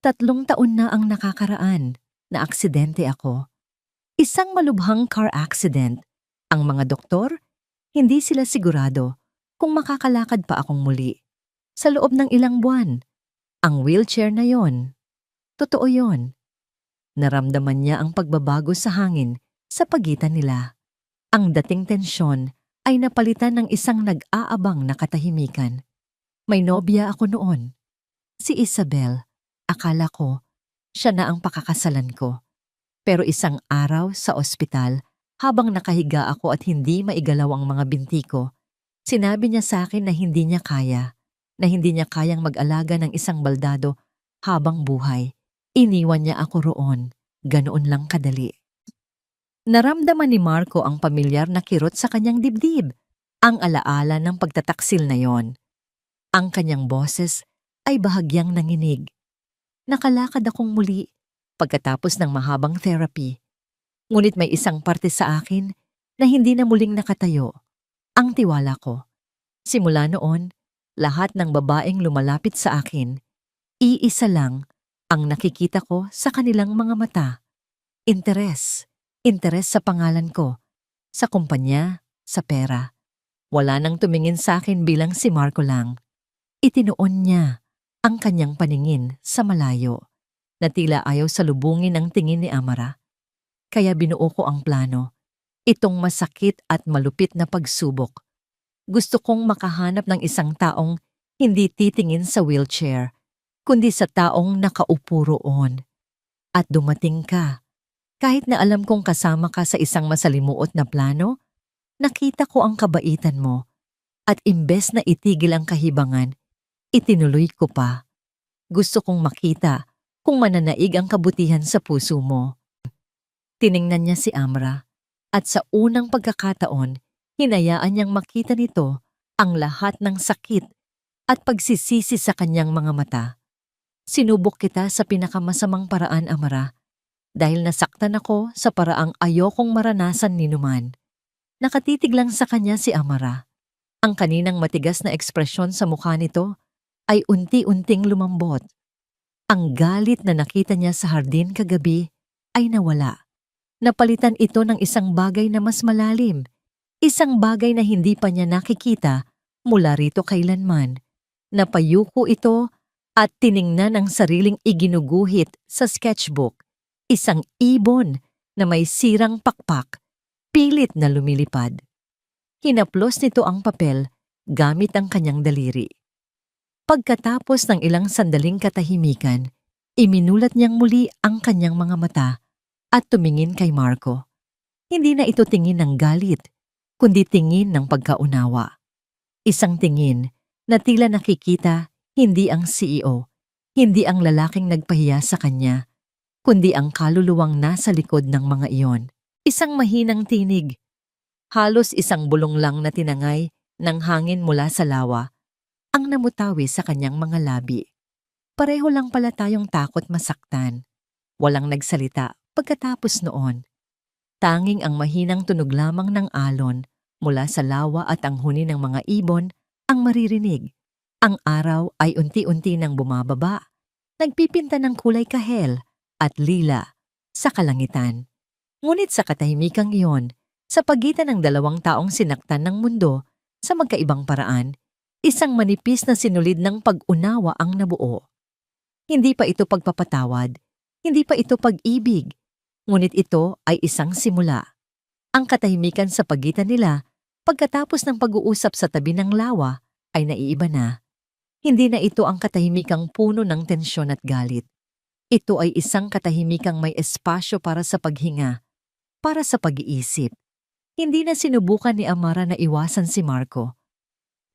3 taon na ang nakakaraan na aksidente ako. Isang malubhang car accident. Ang mga doktor, hindi sila sigurado kung makakalakad pa akong muli. Sa loob ng ilang buwan, ang wheelchair na yon. Totoo yon. Naramdaman niya ang pagbabago sa hangin sa pagitan nila. Ang dating tensyon ay napalitan ng isang nag-aabang na katahimikan. May nobya ako noon. Si Isabel. Akala ko, siya na ang pakakasalan ko. Pero isang araw sa ospital, habang nakahiga ako at hindi maigalaw ang mga binti ko, sinabi niya sa akin na hindi niya kayang mag-alaga ng isang baldado habang buhay. Iniwan niya ako roon. Ganoon lang kadali. Naramdaman ni Marco ang pamilyar na kirot sa kanyang dibdib, ang alaala ng pagtataksil na yon. Ang kanyang boses ay bahagyang nanginig. Nakalakad akong muli pagkatapos ng mahabang therapy. Ngunit may isang parte sa akin na hindi na muling nakatayo. Ang tiwala ko. Simula noon, lahat ng babaeng lumalapit sa akin, iisa lang ang nakikita ko sa kanilang mga mata. Interes sa pangalan ko, sa kumpanya, sa pera. Wala nang tumingin sa akin bilang si Marco lang. Itinuon niya ang kanyang paningin sa malayo, na tila ayaw salubungin ang tingin ni Amara. Kaya binuo ko ang plano, itong masakit at malupit na pagsubok. Gusto kong makahanap ng isang taong hindi titingin sa wheelchair, kundi sa taong nakaupo roon. At dumating ka. Kahit na alam kong kasama ka sa isang masalimuot na plano, nakita ko ang kabaitan mo. At imbes na itigil ang kahibangan, itinuloy ko pa. Gusto kong makita kung mananaig ang kabutihan sa puso mo. Tiningnan niya si Amra, at sa unang pagkakataon, hinayaan niyang makita nito ang lahat ng sakit at pagsisisi sa kanyang mga mata. Sinubok kita sa pinakamasamang paraan, Amara, dahil nasaktan ako sa paraang ayokong maranasan ninuman. Nakatitig lang sa kanya si Amara. Ang kaninang matigas na ekspresyon sa mukha nito ay unti-unting lumambot. Ang galit na nakita niya sa hardin kagabi ay nawala. Napalitan ito ng isang bagay na mas malalim. Isang bagay na hindi pa niya nakikita mula rito kailanman. Napayuko ito at tiningnan ang sariling iginuguhit sa sketchbook. Isang ibon na may sirang pakpak, pilit na lumilipad. Hinaplos nito ang papel gamit ang kanyang daliri. Pagkatapos ng ilang sandaling katahimikan, iminulat niyang muli ang kanyang mga mata at tumingin kay Marco. Hindi na ito tingin ng galit, kundi tingin ng pagkaunawa. Isang tingin na tila nakikita hindi ang CEO, hindi ang lalaking nagpahiya sa kanya, kundi ang kaluluwang nasa likod ng mga iyon. Isang mahinang tinig, halos isang bulong lang na tinangay ng hangin mula sa lawa, ang namutawi sa kanyang mga labi. Pareho lang pala tayong takot masaktan. Walang nagsalita pagkatapos noon. Tanging ang mahinang tunog lamang ng alon mula sa lawa at ang huni ng mga ibon ang maririnig. Ang araw ay unti-unti nang bumababa, nagpipinta ng kulay kahel at lila sa kalangitan. Ngunit sa katahimikang iyon, sa pagitan ng 2 taong sinaktan ng mundo sa magkaibang paraan, isang manipis na sinulid ng pag-unawa ang nabuo. Hindi pa ito pagpapatawad, hindi pa ito pag-ibig, ngunit ito ay isang simula. Ang katahimikan sa pagitan nila pagkatapos ng pag-uusap sa tabi ng lawa ay naiiba na. Hindi na ito ang katahimikang puno ng tensyon at galit. Ito ay isang katahimikang may espasyo para sa paghinga, para sa pag-iisip. Hindi na sinubukan ni Amara na iwasan si Marco.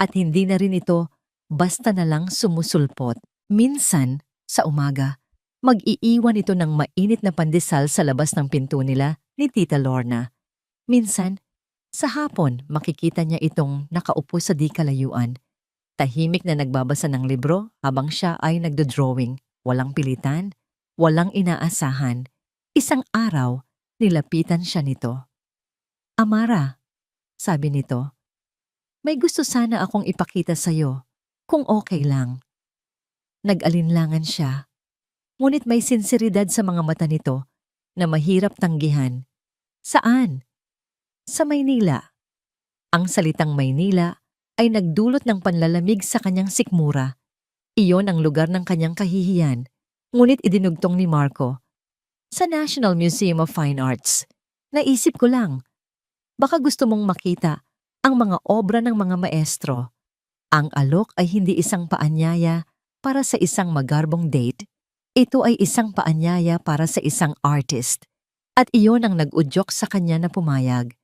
At hindi na rin ito basta na lang sumusulpot. Minsan, sa umaga, mag-iiwan ito ng mainit na pandesal sa labas ng pinto nila ni Tita Lorna. Minsan, sa hapon makikita niya itong nakaupo sa di kalayuan, Tahimik na nagbabasa ng libro habang siya ay nagdo-drawing. Walang pilitan, walang inaasahan. Isang araw, nilapitan siya nito. Amara, sabi nito, may gusto sana akong ipakita sa'yo, kung okay lang. Nag-alinlangan siya, ngunit may sinseridad sa mga mata nito na mahirap tanggihan. Saan? Sa Maynila. Ang salitang Maynila ay nagdulot ng panlalamig sa kanyang sikmura. Iyon ang lugar ng kanyang kahihiyan, ngunit idinugtong ni Marco. Sa National Museum of Fine Arts. Naisip ko lang, baka gusto mong makita ang mga obra ng mga maestro. Ang alok ay hindi isang paanyaya para sa isang magarbong date. Ito ay isang paanyaya para sa isang artist. At iyon ang nag-udyok sa kanya na pumayag.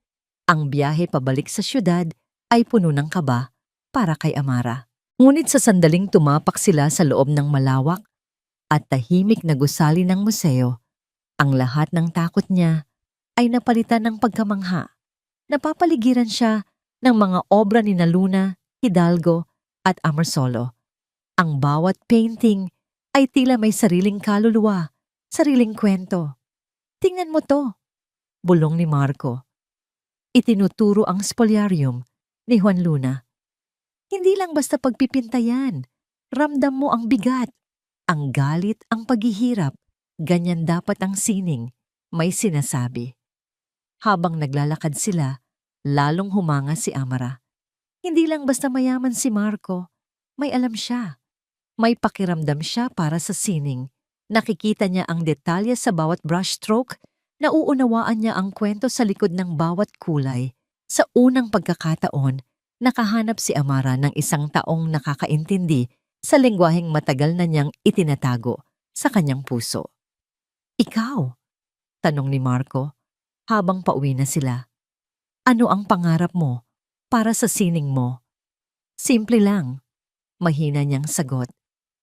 Ang biyahe pabalik sa syudad ay puno ng kaba para kay Amara. Ngunit sa sandaling tumapak sila sa loob ng malawak at tahimik na gusali ng museo, ang lahat ng takot niya ay napalitan ng pagkamangha. Napapaligiran siya ng mga obra ni Luna, Hidalgo at Amorsolo. Ang bawat painting ay tila may sariling kaluluwa, sariling kwento. Tingnan mo to, bulong ni Marco. Itinuturo ang spolyarium ni Juan Luna. Hindi lang basta pagpipinta yan. Ramdam mo ang bigat, ang galit, ang paghihirap. Ganyan dapat ang sining, may sinasabi. Habang naglalakad sila, lalong humanga si Amara. Hindi lang basta mayaman si Marco, may alam siya. May pakiramdam siya para sa sining. Nakikita niya ang detalye sa bawat brushstroke, nauunawaan niya ang kwento sa likod ng bawat kulay. Sa unang pagkakataon, nakahanap si Amara ng isang taong nakakaintindi sa lengguwaheng matagal na niyang itinatago sa kanyang puso. Ikaw? Tanong ni Marco habang pauwi na sila. Ano ang pangarap mo para sa sining mo? Simple lang, mahina niyang sagot.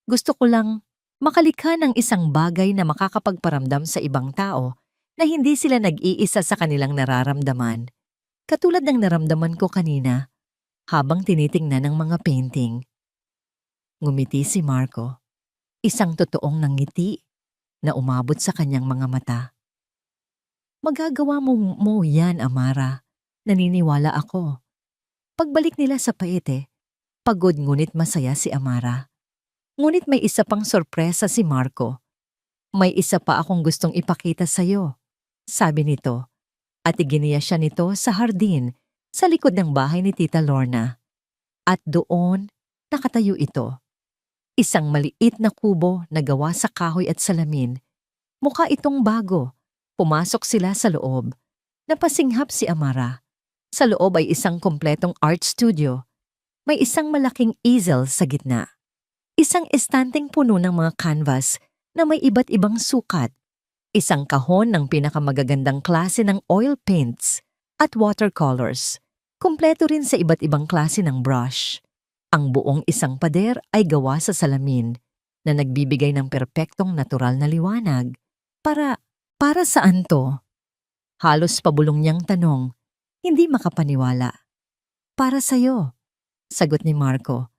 Gusto ko lang makalikha ng isang bagay na makakapagparamdam sa ibang tao na hindi sila nag-iisa sa kanilang nararamdaman. Katulad ng naramdaman ko kanina habang tinitingnan ng mga painting. Ngumiti si Marco, isang totoong nangiti na umabot sa kanyang mga mata. Magagawa mo yan, Amara. Naniniwala ako. Pagbalik nila sa Paete, pagod ngunit masaya si Amara. Ngunit may isa pang sorpresa si Marco. May isa pa akong gustong ipakita sa'yo, sabi nito. At iginiya siya nito sa hardin sa likod ng bahay ni Tita Lorna. At doon, nakatayo ito. Isang maliit na kubo na gawa sa kahoy at salamin. Mukha itong bago. Pumasok sila sa loob. Napasinghap si Amara. Sa loob ay isang kompletong art studio. May isang malaking easel sa gitna. Isang estanteng puno ng mga canvas na may iba't ibang sukat. Isang kahon ng pinakamagagandang klase ng oil paints at watercolors. Kumpleto rin sa iba't ibang klase ng brush. Ang buong isang pader ay gawa sa salamin na nagbibigay ng perpektong natural na liwanag. Para saan to? Halos pabulong niyang tanong, hindi makapaniwala. Para sa'yo, sagot ni Marco.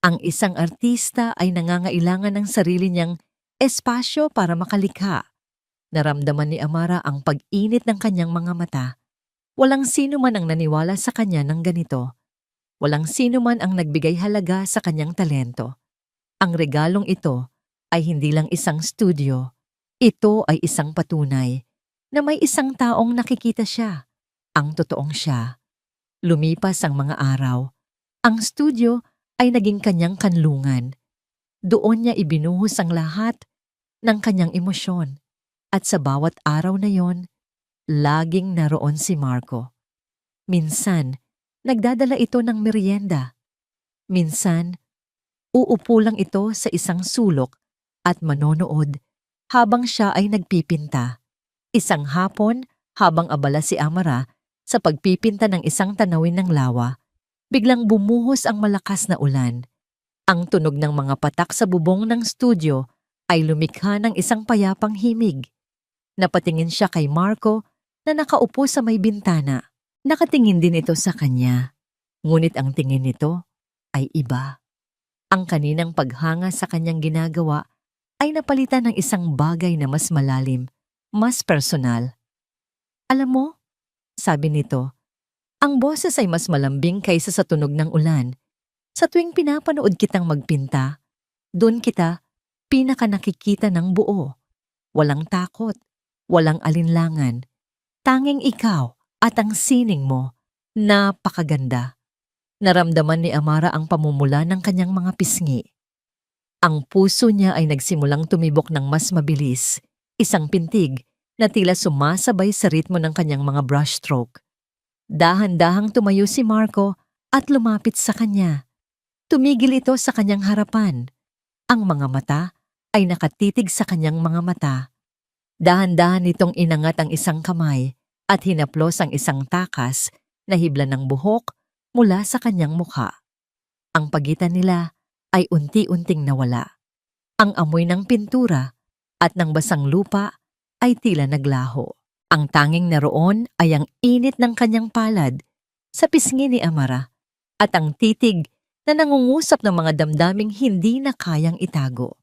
Ang isang artista ay nangangailangan ng sarili niyang espasyo para makalikha. Naramdaman ni Amara ang pag-init ng kanyang mga mata. Walang sino man ang naniwala sa kanya ng ganito. Walang sino man ang nagbigay halaga sa kanyang talento. Ang regalong ito ay hindi lang isang studio. Ito ay isang patunay na may isang taong nakikita siya. Ang totoong siya. Lumipas ang mga araw. Ang studio ay naging kanyang kanlungan. Doon niya ibinuhos ang lahat ng kanyang emosyon. At sa bawat araw na yon, laging naroon si Marco. Minsan, nagdadala ito ng merienda. Minsan, uupo lang ito sa isang sulok at manonood habang siya ay nagpipinta. Isang hapon, habang abala si Amara sa pagpipinta ng isang tanawin ng lawa, biglang bumuhos ang malakas na ulan. Ang tunog ng mga patak sa bubong ng studio ay lumikha ng isang payapang himig. Napatingin siya kay Marco na nakaupo sa may bintana. Nakatingin din ito sa kanya. Ngunit ang tingin nito ay iba. Ang kaninang paghanga sa kanyang ginagawa ay napalitan ng isang bagay na mas malalim, mas personal. Alam mo, sabi nito, ang boses ay mas malambing kaysa sa tunog ng ulan. Sa tuwing pinapanood kitang magpinta, doon kita pinaka nakikita ng buo. Walang takot, walang alinlangan. Tanging ikaw at ang sining mo, napakaganda. Naramdaman ni Amara ang pamumula ng kanyang mga pisngi. Ang puso niya ay nagsimulang tumibok ng mas mabilis, isang pintig na tila sumasabay sa ritmo ng kanyang mga brushstroke. Dahan-dahang tumayo si Marco at lumapit sa kanya. Tumigil ito sa kanyang harapan. Ang mga mata ay nakatitig sa kanyang mga mata. Dahan-dahan nitong inangat ang isang kamay at hinaplos ang isang takas na hibla ng buhok mula sa kanyang mukha. Ang pagitan nila ay unti-unting nawala. Ang amoy ng pintura at ng basang lupa ay tila naglaho. Ang tanging naroon ay ang init ng kanyang palad sa pisngi ni Amara at ang titig na nangungusap ng mga damdaming hindi na kayang itago.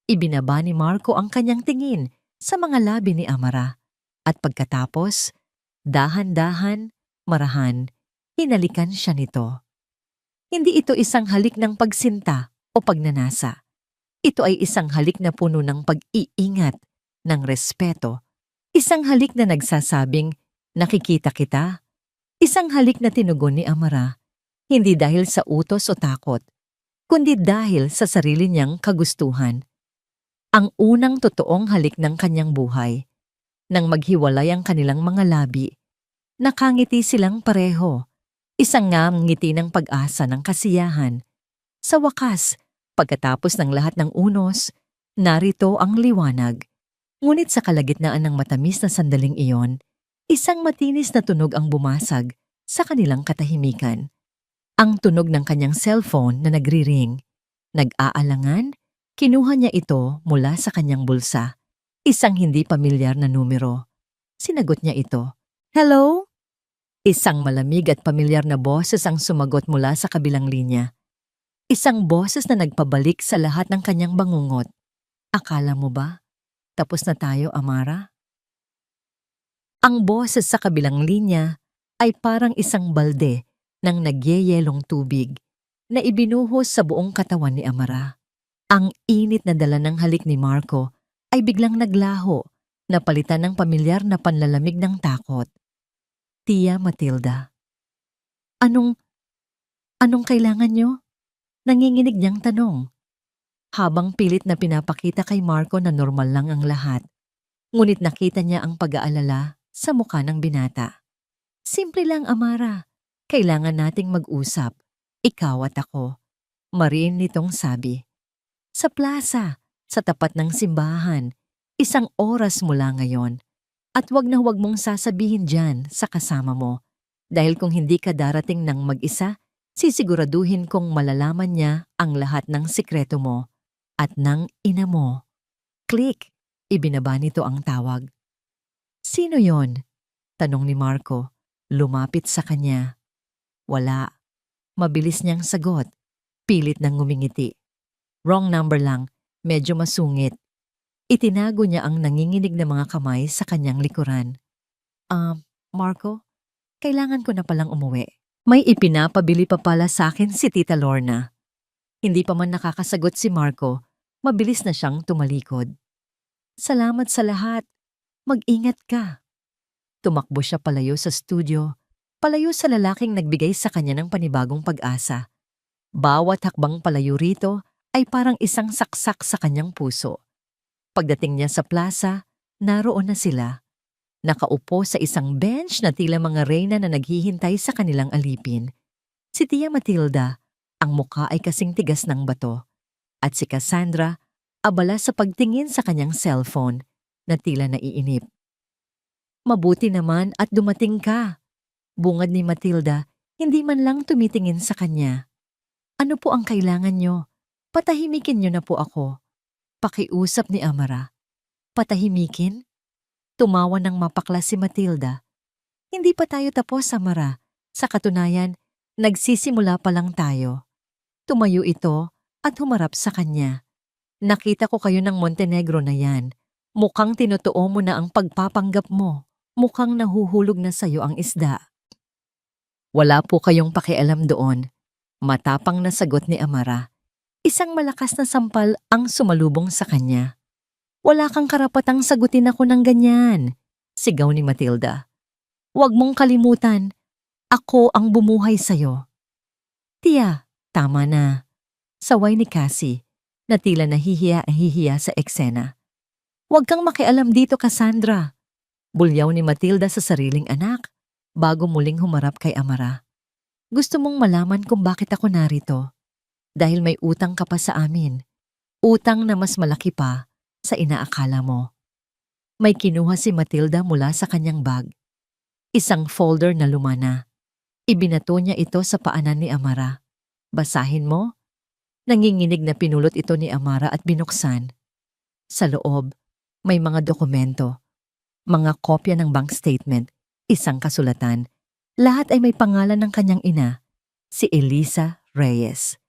Ibinaba ni Marco ang kanyang tingin sa mga labi ni Amara at pagkatapos, dahan-dahan, marahan, hinalikan siya nito. Hindi ito isang halik ng pagsinta o pagnanasa. Ito ay isang halik na puno ng pag-iingat, ng respeto. Isang halik na nagsasabing, nakikita kita. Isang halik na tinugon ni Amara, hindi dahil sa utos o takot, kundi dahil sa sarili niyang kagustuhan. Ang unang totoong halik ng kanyang buhay. Nang maghiwalay ang kanilang mga labi, nakangiti silang pareho. Isang ngiti ng pag-asa ng kasiyahan. Sa wakas, pagkatapos ng lahat ng unos, narito ang liwanag. Ngunit sa kalagitnaan ng matamis na sandaling iyon, isang matinis na tunog ang bumasag sa kanilang katahimikan. Ang tunog ng kanyang cellphone na nagri-ring. Nag-aalangan, kinuha niya ito mula sa kanyang bulsa. Isang hindi pamilyar na numero. Sinagot niya ito. Hello? Isang malamig at pamilyar na boses ang sumagot mula sa kabilang linya. Isang boses na nagpabalik sa lahat ng kanyang bangungot. Akala mo ba? Tapos na tayo, Amara? Ang boses sa kabilang linya ay parang isang balde ng nagyeyelong tubig na ibinuhos sa buong katawan ni Amara. Ang init na dala ng halik ni Marco ay biglang naglaho, napalitan ng pamilyar na panlalamig ng takot. Tia Matilda. Anong kailangan nyo? Nanginginig niyang tanong. Habang pilit na pinapakita kay Marco na normal lang ang lahat, ngunit nakita niya ang pag-aalala sa mukha ng binata. Simple lang, Amara. Kailangan nating mag-usap. Ikaw at ako. Mariin nitong sabi. Sa plaza, sa tapat ng simbahan, 1 oras mula ngayon. At wag na wag mong sasabihin dyan sa kasama mo. Dahil kung hindi ka darating ng mag-isa, sisiguraduhin kong malalaman niya ang lahat ng sikreto mo. At ng ina mo. Click! Ibinaba nito ang tawag. Sino yon? Tanong ni Marco. Lumapit sa kanya. Wala. Mabilis niyang sagot. Pilit nang ngumingiti. Wrong number lang. Medyo masungit. Itinago niya ang nanginginig na mga kamay sa kanyang likuran. Marco? Kailangan ko na palang umuwi. May ipinapabili pa pala sa akin si Tita Lorna. Hindi pa man nakakasagot si Marco, mabilis na siyang tumalikod. Salamat sa lahat. Mag-ingat ka. Tumakbo siya palayo sa studio, palayo sa lalaking nagbigay sa kanya ng panibagong pag-asa. Bawat hakbang palayo rito ay parang isang saksak sa kanyang puso. Pagdating niya sa plaza, naroon na sila. Nakaupo sa isang bench na tila mga reyna na naghihintay sa kanilang alipin. Si Tia Matilda, ang mukha ay kasing tigas ng bato. At si Cassandra, abala sa pagtingin sa kanyang cellphone na tila naiinip. Mabuti naman at dumating ka. Bungad ni Matilda, hindi man lang tumitingin sa kanya. Ano po ang kailangan nyo? Patahimikin nyo na po ako. Pakiusap ni Amara. Patahimikin? Tumawa ng mapakla si Matilda. Hindi pa tayo tapos, Amara. Sa katunayan, nagsisimula pa lang tayo. Tumayo ito at humarap sa kanya. Nakita ko kayo ng Montenegro na yan. Mukhang tinutuo mo na ang pagpapanggap mo. Mukhang nahuhulog na sa'yo ang isda. Wala po kayong pakialam doon. Matapang na sagot ni Amara. Isang malakas na sampal ang sumalubong sa kanya. Wala kang karapatang sagutin ako ng ganyan, sigaw ni Matilda. Huwag mong kalimutan, ako ang bumuhay sa'yo. Tiya, tama na. Saway ni Cassie, na tila nahihiya sa eksena. Huwag kang makialam dito, Cassandra. Bulyaw ni Matilda sa sariling anak, bago muling humarap kay Amara. Gusto mong malaman kung bakit ako narito? Dahil may utang ka pa sa amin. Utang na mas malaki pa sa inaakala mo. May kinuha si Matilda mula sa kanyang bag. Isang folder na lumana. Ibinato niya ito sa paanan ni Amara. Basahin mo? Nanginginig na pinulot ito ni Amara at binuksan. Sa loob, may mga dokumento, mga kopya ng bank statement, isang kasulatan. Lahat ay may pangalan ng kanyang ina, si Elisa Reyes.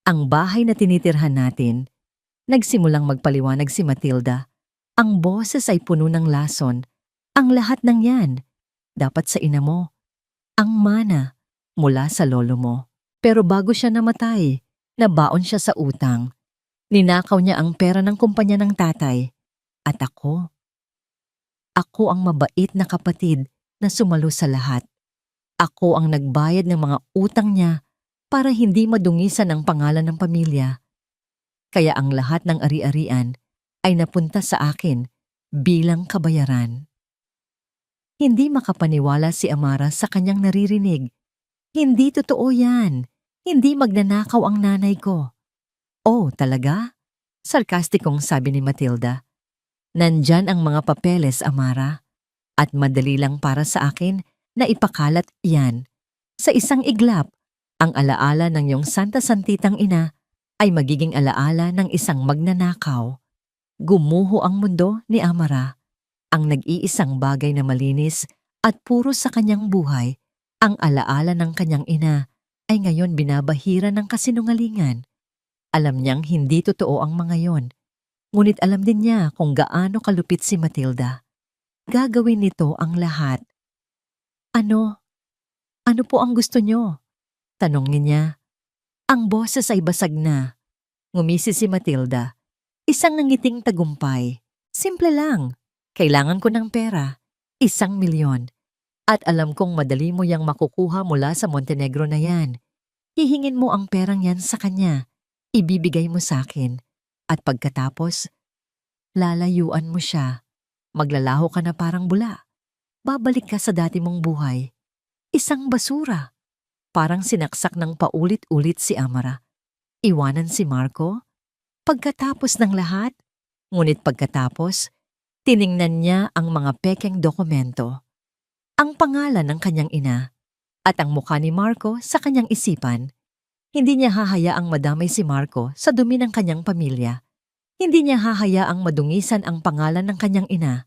Ang bahay na tinitirhan natin, nagsimulang magpaliwanag si Matilda. Ang boses ay puno ng lason. Ang lahat ng yan, dapat sa ina mo. Ang mana, mula sa lolo mo. Pero bago siya namatay, nabaon siya sa utang. Ninakaw niya ang pera ng kumpanya ng tatay. At ako ang mabait na kapatid na sumalo sa lahat. Ako ang nagbayad ng mga utang niya para hindi madungisan ang pangalan ng pamilya. Kaya ang lahat ng ari-arian ay napunta sa akin bilang kabayaran. Hindi makapaniwala si Amara sa kanyang naririnig. Hindi totoo yan. Hindi magnanakaw ang nanay ko. Oh, talaga? Sarkastikong sabi ni Matilda. Nandyan ang mga papeles, Amara. At madali lang para sa akin na ipakalat yan. Sa isang iglap, ang alaala ng iyong santa-santitang ina ay magiging alaala ng isang magnanakaw. Gumuho ang mundo ni Amara. Ang nag-iisang bagay na malinis at puro sa kanyang buhay, ang alaala ng kanyang ina, ay ngayon binabahira ng kasinungalingan. Alam niyang hindi totoo ang mga yon. Ngunit alam din niya kung gaano kalupit si Matilda. Gagawin nito ang lahat. Ano? Ano po ang gusto niyo? Tanongin niya. Ang boses ay basag na. Ngumisi si Matilda. Isang nangiting tagumpay. Simple lang. Kailangan ko ng pera. 1,000,000. At alam kong madali mo yang makukuha mula sa Montenegro na yan. Hihingin mo ang perang yan sa kanya. Ibibigay mo sa akin. At pagkatapos, lalayuan mo siya. Maglalaho ka na parang bula. Babalik ka sa dati mong buhay. Isang basura. Parang sinaksak ng paulit-ulit si Amara. Iwanan si Marco? Pagkatapos ng lahat? Ngunit pagkatapos, tiningnan niya ang mga pekeng dokumento. Ang pangalan ng kanyang ina at ang mukha ni Marco sa kanyang isipan. Hindi niya hahayaang madamay si Marco sa dumi ng kanyang pamilya. Hindi niya hahayaang madungisan ang pangalan ng kanyang ina.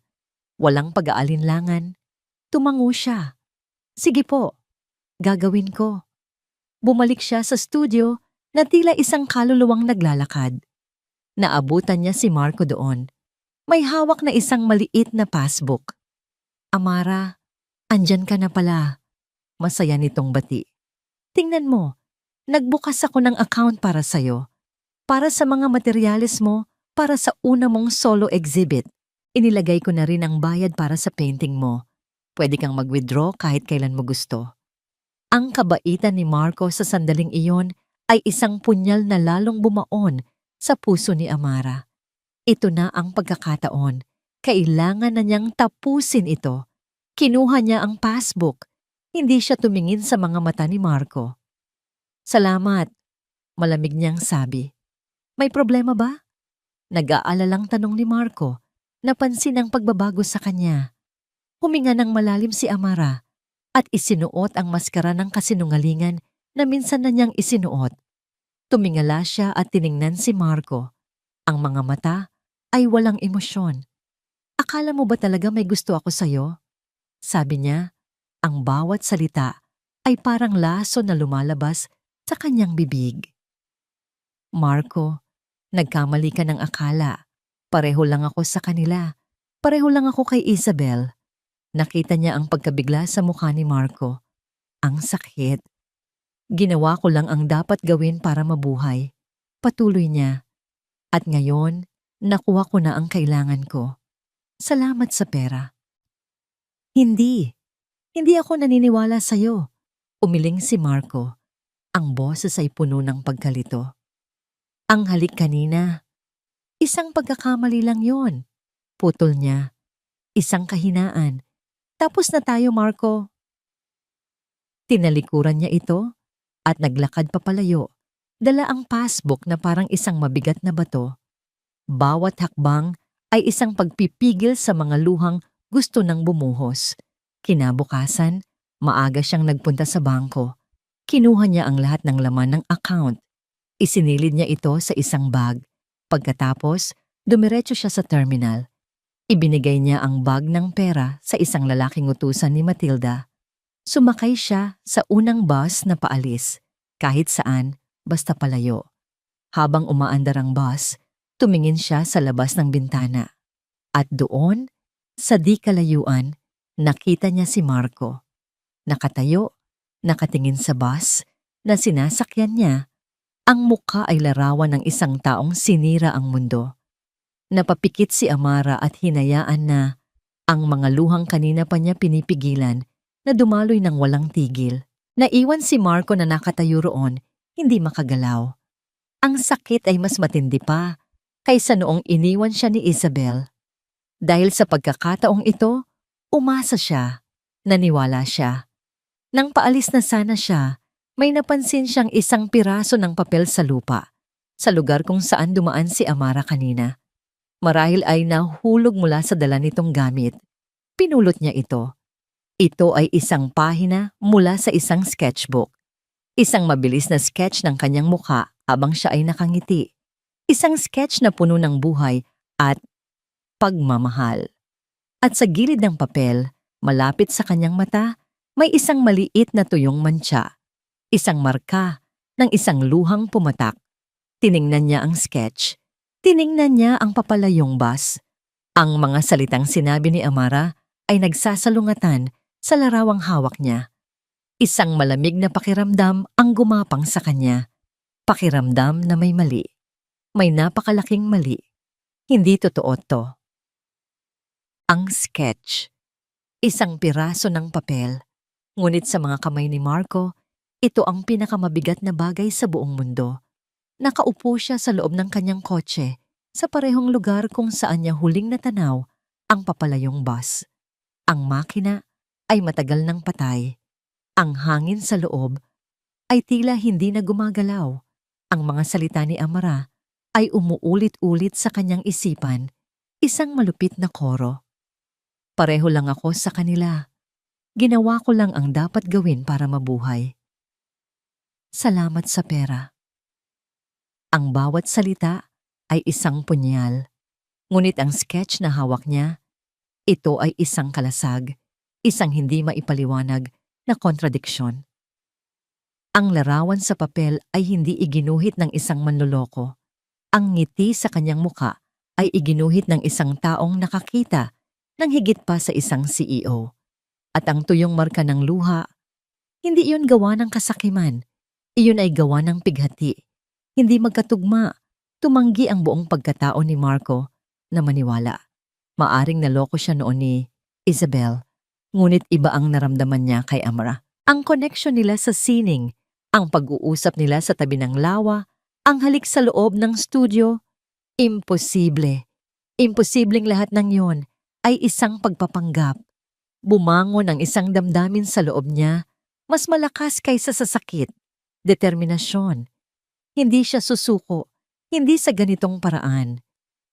Walang pag-aalinlangan. Tumango siya. Sige po, gagawin ko. Bumalik siya sa studio na tila isang kaluluwang naglalakad. Naabutan niya si Marco doon. May hawak na isang maliit na passbook. Amara, andyan ka na pala. Masaya nitong bati. Tingnan mo, nagbukas ako ng account para sa'yo. Para sa mga materyales mo, para sa una mong solo exhibit. Inilagay ko na rin ang bayad para sa painting mo. Pwede kang mag-withdraw kahit kailan mo gusto. Ang kabaitan ni Marco sa sandaling iyon ay isang punyal na lalong bumaon sa puso ni Amara. Ito na ang pagkakataon. Kailangan na niyang tapusin ito. Kinuha niya ang passbook. Hindi siya tumingin sa mga mata ni Marco. Salamat, malamig niyang sabi. May problema ba? Nag-aalalang tanong ni Marco. Napansin ang pagbabago sa kanya. Huminga ng malalim si Amara at isinuot ang maskara ng kasinungalingan na minsan na niyang isinuot. Tumingala siya at tiningnan si Marco. Ang mga mata ay walang emosyon. Akala mo ba talaga may gusto ako sa'yo? Sabi niya, ang bawat salita ay parang laso na lumalabas sa kanyang bibig. Marco, nagkamali ka ng akala. Pareho lang ako sa kanila. Pareho lang ako kay Isabel. Nakita niya ang pagkabigla sa mukha ni Marco. Ang sakit. Ginawa ko lang ang dapat gawin para mabuhay. Patuloy niya. At ngayon, nakuha ko na ang kailangan ko. Salamat sa pera. Hindi. Hindi ako naniniwala sa'yo. Umiling si Marco. Ang boses ay puno ng pagkalito. Ang halik kanina. Isang pagkakamali lang yon. Putol niya. Isang kahinaan. Tapos na tayo, Marco. Tinalikuran niya ito at naglakad papalayo. Dala ang passbook na parang isang mabigat na bato. Bawat hakbang ay isang pagpipigil sa mga luhang gusto nang bumuhos. Kinabukasan, maaga siyang nagpunta sa bangko. Kinuha niya ang lahat ng laman ng account. Isinilid niya ito sa isang bag. Pagkatapos, dumiretso siya sa terminal. Ibinigay niya ang bag ng pera sa isang lalaking utusan ni Matilda. Sumakay siya sa unang bus na paalis. Kahit saan, basta palayo. Habang umaandar ang bus, tumingin siya sa labas ng bintana. At doon, sa di kalayuan, nakita niya si Marco. Nakatayo, nakatingin sa bus na sinasakyan niya. Ang mukha ay larawan ng isang taong sinira ang mundo. Napapikit si Amara at hinayaan na ang mga luhang kanina pa niya pinipigilan na dumaloy ng walang tigil. Naiwan si Marco na nakatayo roon, hindi makagalaw. Ang sakit ay mas matindi pa kaysa noong iniwan siya ni Isabel. Dahil sa pagkakataong ito, umasa siya, naniwala siya. Nang paalis na sana siya, may napansin siyang isang piraso ng papel sa lupa, sa lugar kung saan dumaan si Amara kanina. Marahil ay nahulog mula sa dala nitong gamit. Pinulot niya ito. Ito ay isang pahina mula sa isang sketchbook. Isang mabilis na sketch ng kanyang mukha habang siya ay nakangiti. Isang sketch na puno ng buhay at pagmamahal. At sa gilid ng papel, malapit sa kanyang mata, may isang maliit na tuyong mantsa. Isang marka ng isang luhang pumatak. Tiningnan niya ang sketch. Tiningnan niya ang papalayong bus. Ang mga salitang sinabi ni Amara ay nagsasalungatan sa larawang hawak niya. Isang malamig na pakiramdam ang gumapang sa kanya. Pakiramdam na may mali. May napakalaking mali. Hindi totoo to. Ang sketch. Isang piraso ng papel. Ngunit sa mga kamay ni Marco, ito ang pinakamabigat na bagay sa buong mundo. Nakaupo siya sa loob ng kanyang kotse sa parehong lugar kung saan niya huling natanaw ang papalayong bus. Ang makina ay matagal nang patay. Ang hangin sa loob ay tila hindi na gumagalaw. Ang mga salita ni Amara ay umuulit-ulit sa kanyang isipan, isang malupit na koro. Pareho lang ako sa kanila. Ginawa ko lang ang dapat gawin para mabuhay. Salamat sa pera. Ang bawat salita ay isang punyal. Ngunit ang sketch na hawak niya, ito ay isang kalasag, isang hindi maipaliwanag na kontradiksyon. Ang larawan sa papel ay hindi iginuhit ng isang manloloko. Ang ngiti sa kanyang muka ay iginuhit ng isang taong nakakita ng higit pa sa isang CEO. At ang tuyong marka ng luha, hindi iyon gawa ng kasakiman. Iyon ay gawa ng pighati. Hindi magkatugma. Tumanggi ang buong pagkatao ni Marco na maniwala. Maaring naloko siya noon ni Isabel, ngunit iba ang naramdaman niya kay Amara. Ang koneksyon nila sa sining, ang pag-uusap nila sa tabi ng lawa, ang halik sa loob ng studio, imposible. Imposibleng lahat ng yon ay isang pagpapanggap. Bumangon ang isang damdamin sa loob niya, mas malakas kaysa sa sakit, determinasyon. Hindi siya susuko, hindi sa ganitong paraan.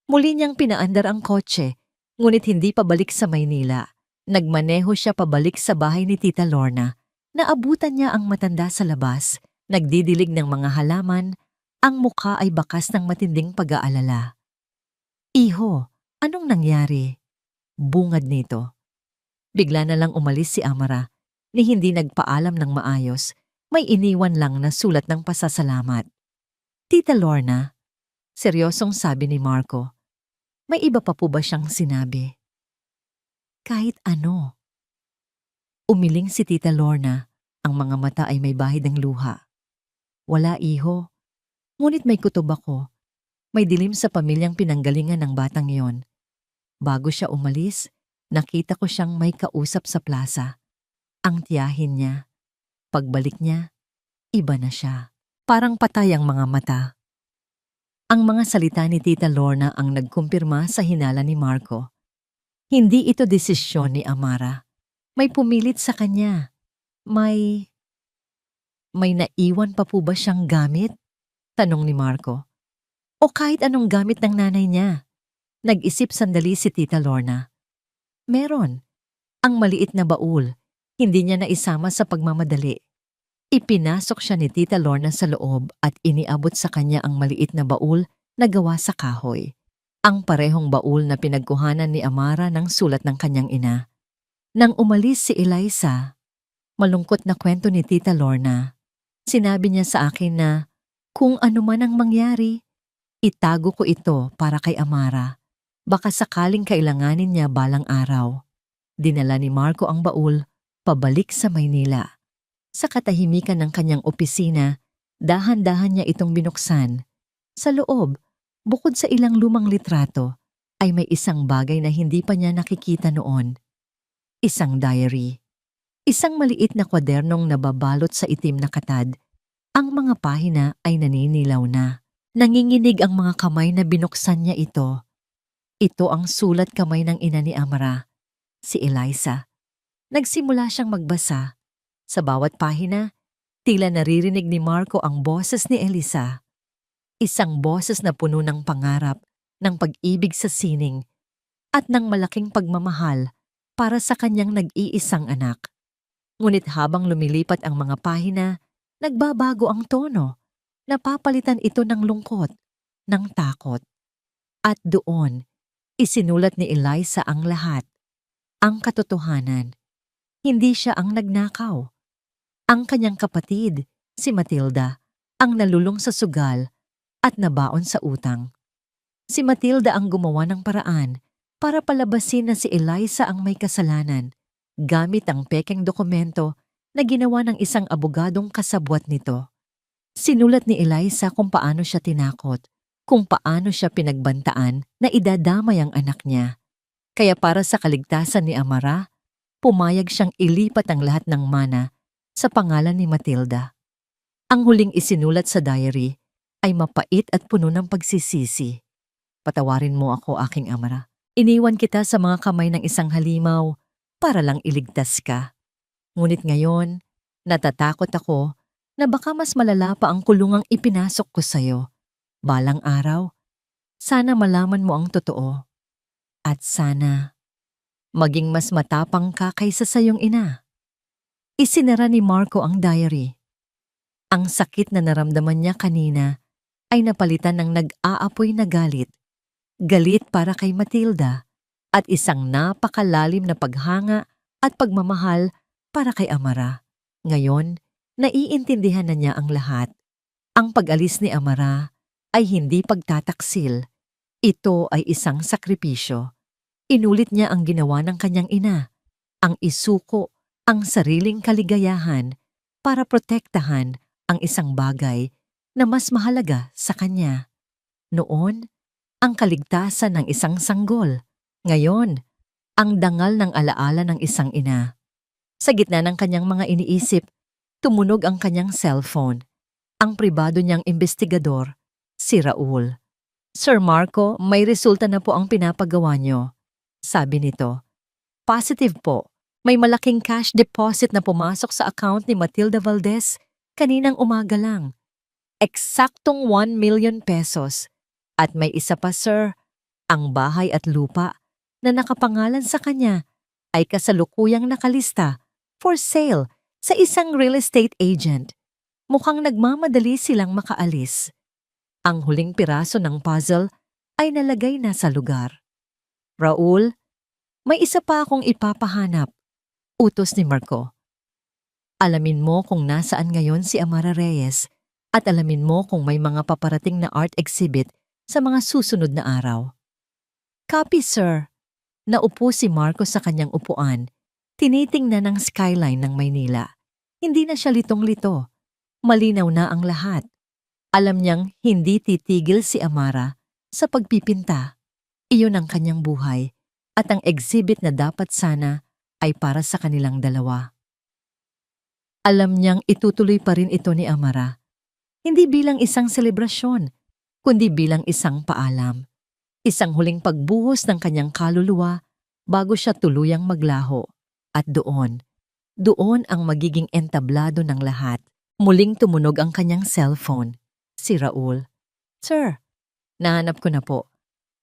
Muli niyang pinaandar ang kotse, ngunit hindi pabalik sa Maynila. Nagmaneho siya pabalik sa bahay ni Tita Lorna. Naabutan niya ang matanda sa labas, nagdidilig ng mga halaman, ang mukha ay bakas ng matinding pag-aalala. Iho, anong nangyari? Bungad nito. Bigla na lang umalis si Amara, ni hindi nagpaalam ng maayos, may iniwan lang na sulat ng pasasalamat. Tita Lorna, seryosong sabi ni Marco, may iba pa po ba siyang sinabi? Kahit ano. Umiling si Tita Lorna, ang mga mata ay may bahid ng luha. Wala iho, ngunit may kutob ako. May dilim sa pamilyang pinanggalingan ng batang iyon. Bago siya umalis, nakita ko siyang may kausap sa plaza. Ang tiyahin niya. Pagbalik niya, iba na siya. Parang patay ang mga mata. Ang mga salita ni Tita Lorna ang nagkumpirma sa hinala ni Marco. Hindi ito desisyon ni Amara. May pumilit sa kanya. May naiwan pa po ba siyang gamit? Tanong ni Marco. O kahit anong gamit ng nanay niya. Nag-isip sandali si Tita Lorna. Meron. Ang maliit na baul. Hindi niya naisama sa pagmamadali. Ipinasok siya ni Tita Lorna sa loob at iniabot sa kanya ang maliit na baul na gawa sa kahoy. Ang parehong baul na pinagkuhanan ni Amara ng sulat ng kanyang ina. Nang umalis si Eliza, malungkot na kwento ni Tita Lorna. Sinabi niya sa akin na kung ano man ang mangyari, itago ko ito para kay Amara. Baka sakaling kailanganin niya balang araw. Dinala ni Marco ang baul pabalik sa Maynila. Sa katahimikan ng kanyang opisina, dahan-dahan niya itong binuksan. Sa loob, bukod sa ilang lumang litrato, ay may isang bagay na hindi pa niya nakikita noon. Isang diary. Isang maliit na kwadernong nababalot sa itim na katad. Ang mga pahina ay naninilaw na. Nanginginig ang mga kamay na binuksan niya ito. Ito ang sulat kamay ng ina ni Amara, si Eliza. Nagsimula siyang magbasa. Sa bawat pahina, tila naririnig ni Marco ang boses ni Eliza. Isang boses na puno ng pangarap, ng pag-ibig sa sining, at ng malaking pagmamahal para sa kanyang nag-iisang anak. Ngunit habang lumilipat ang mga pahina, nagbabago ang tono. Napapalitan ito ng lungkot, ng takot. At doon, isinulat ni Eliza ang lahat. Ang katotohanan. Hindi siya ang nagnakaw. Ang kanyang kapatid, si Matilda, ang nalulong sa sugal at nabaon sa utang. Si Matilda ang gumawa ng paraan para palabasin na si Eliza ang may kasalanan gamit ang pekeng dokumento na ginawa ng isang abogadong kasabwat nito. Sinulat ni Eliza kung paano siya tinakot, kung paano siya pinagbantaan na idadamay ang anak niya. Kaya para sa kaligtasan ni Amara, pumayag siyang ilipat ang lahat ng mana sa pangalan ni Matilda. Ang huling isinulat sa diary ay mapait at puno ng pagsisisi. Patawarin mo ako, aking Amara. Iniwan kita sa mga kamay ng isang halimaw para lang iligtas ka. Ngunit ngayon, natatakot ako na baka mas malala pa ang kulungang ipinasok ko sa'yo. Balang araw, sana malaman mo ang totoo. At sana, maging mas matapang ka kaysa sa iyong ina. Isinara ni Marco ang diary. Ang sakit na naramdaman niya kanina ay napalitan ng nag-aapoy na galit. Galit para kay Matilda at isang napakalalim na paghanga at pagmamahal para kay Amara. Ngayon, naiintindihan na niya ang lahat. Ang pag-alis ni Amara ay hindi pagtataksil. Ito ay isang sakripisyo. Inulit niya ang ginawa ng kanyang ina, ang isuko ang sariling kaligayahan para protektahan ang isang bagay na mas mahalaga sa kanya. Noon, ang kaligtasan ng isang sanggol. Ngayon, ang dangal ng alaala ng isang ina. Sa gitna ng kanyang mga iniisip, tumunog ang kanyang cellphone. Ang pribado niyang investigador, si Raul. Sir Marco, may resulta na po ang pinapagawa niyo. Sabi nito. Positive po. May malaking cash deposit na pumasok sa account ni Matilda Valdez kaninang umaga lang. Eksaktong 1 million pesos. At may isa pa, sir, ang bahay at lupa na nakapangalan sa kanya ay kasalukuyang nakalista for sale sa isang real estate agent. Mukhang nagmamadali silang makaalis. Ang huling piraso ng puzzle ay nalagay na sa lugar. Raul, may isa pa akong ipapahanap. Utos ni Marco. Alamin mo kung nasaan ngayon si Amara Reyes At alamin mo kung may mga paparating na art exhibit sa mga susunod na araw. Copy, sir. Naupo si Marco sa kanyang upuan. Tinitingnan ng skyline ng Maynila. Hindi na siya litong-lito. Malinaw na ang lahat. Alam niyang hindi titigil si Amara sa pagpipinta. Iyon ang kanyang buhay at ang exhibit na dapat sana ay para sa kanilang dalawa. Alam niyang itutuloy pa rin ito ni Amara. Hindi bilang isang selebrasyon, kundi bilang isang paalam. Isang huling pagbuhos ng kanyang kaluluwa bago siya tuluyang maglaho. At doon ang magiging entablado ng lahat. Muling tumunog ang kanyang cellphone. Si Raul. Sir, nahanap ko na po.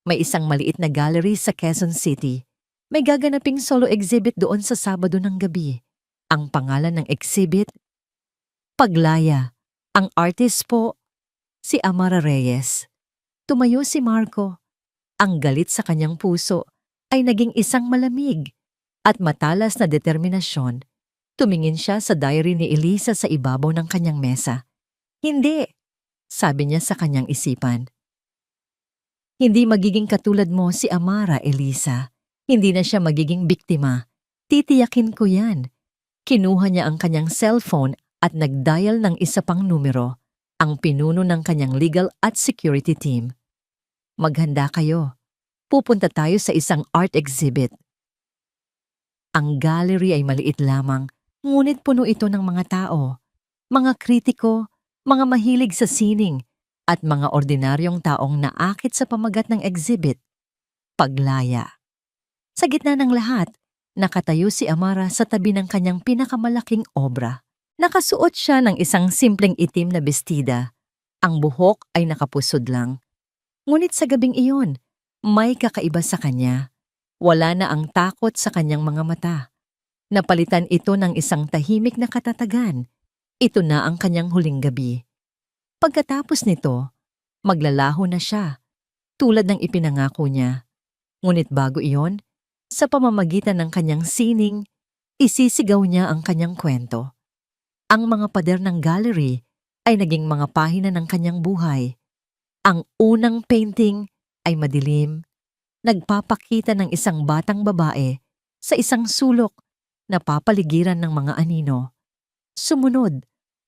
May isang maliit na gallery sa Quezon City. May gaganaping solo exhibit doon sa Sabado ng gabi. Ang pangalan ng exhibit? Paglaya. Ang artist po, si Amara Reyes. Tumayo si Marco. Ang galit sa kanyang puso ay naging isang malamig at matalas na determinasyon. Tumingin siya sa diary ni Elisa sa ibabaw ng kanyang mesa. Hindi, sabi niya sa kanyang isipan. Hindi magiging katulad mo si Amara, Elisa. Hindi na siya magiging biktima. Titiyakin ko yan. Kinuha niya ang kanyang cellphone at nag-dial ng isa pang numero, ang pinuno ng kanyang legal at security team. Maghanda kayo. Pupunta tayo sa isang art exhibit. Ang gallery ay maliit lamang, ngunit puno ito ng mga tao, mga kritiko, mga mahilig sa sining, at mga ordinaryong taong naakit sa pamagat ng exhibit. Paglaya. Sa gitna ng lahat, nakatayo si Amara sa tabi ng kanyang pinakamalaking obra. Nakasuot siya ng isang simpleng itim na bestida. Ang buhok ay nakapusod lang. Ngunit sa gabing iyon, may kakaiba sa kanya. Wala na ang takot sa kanyang mga mata. Napalitan ito ng isang tahimik na katatagan. Ito na ang kanyang huling gabi. Pagkatapos nito, maglalaho na siya, tulad ng ipinangako niya. Ngunit bago iyon, sa pamamagitan ng kanyang sining, isisigaw niya ang kanyang kwento. Ang mga pader ng gallery ay naging mga pahina ng kanyang buhay. Ang unang painting ay madilim, nagpapakita ng isang batang babae sa isang sulok na papaligiran ng mga anino. Sumunod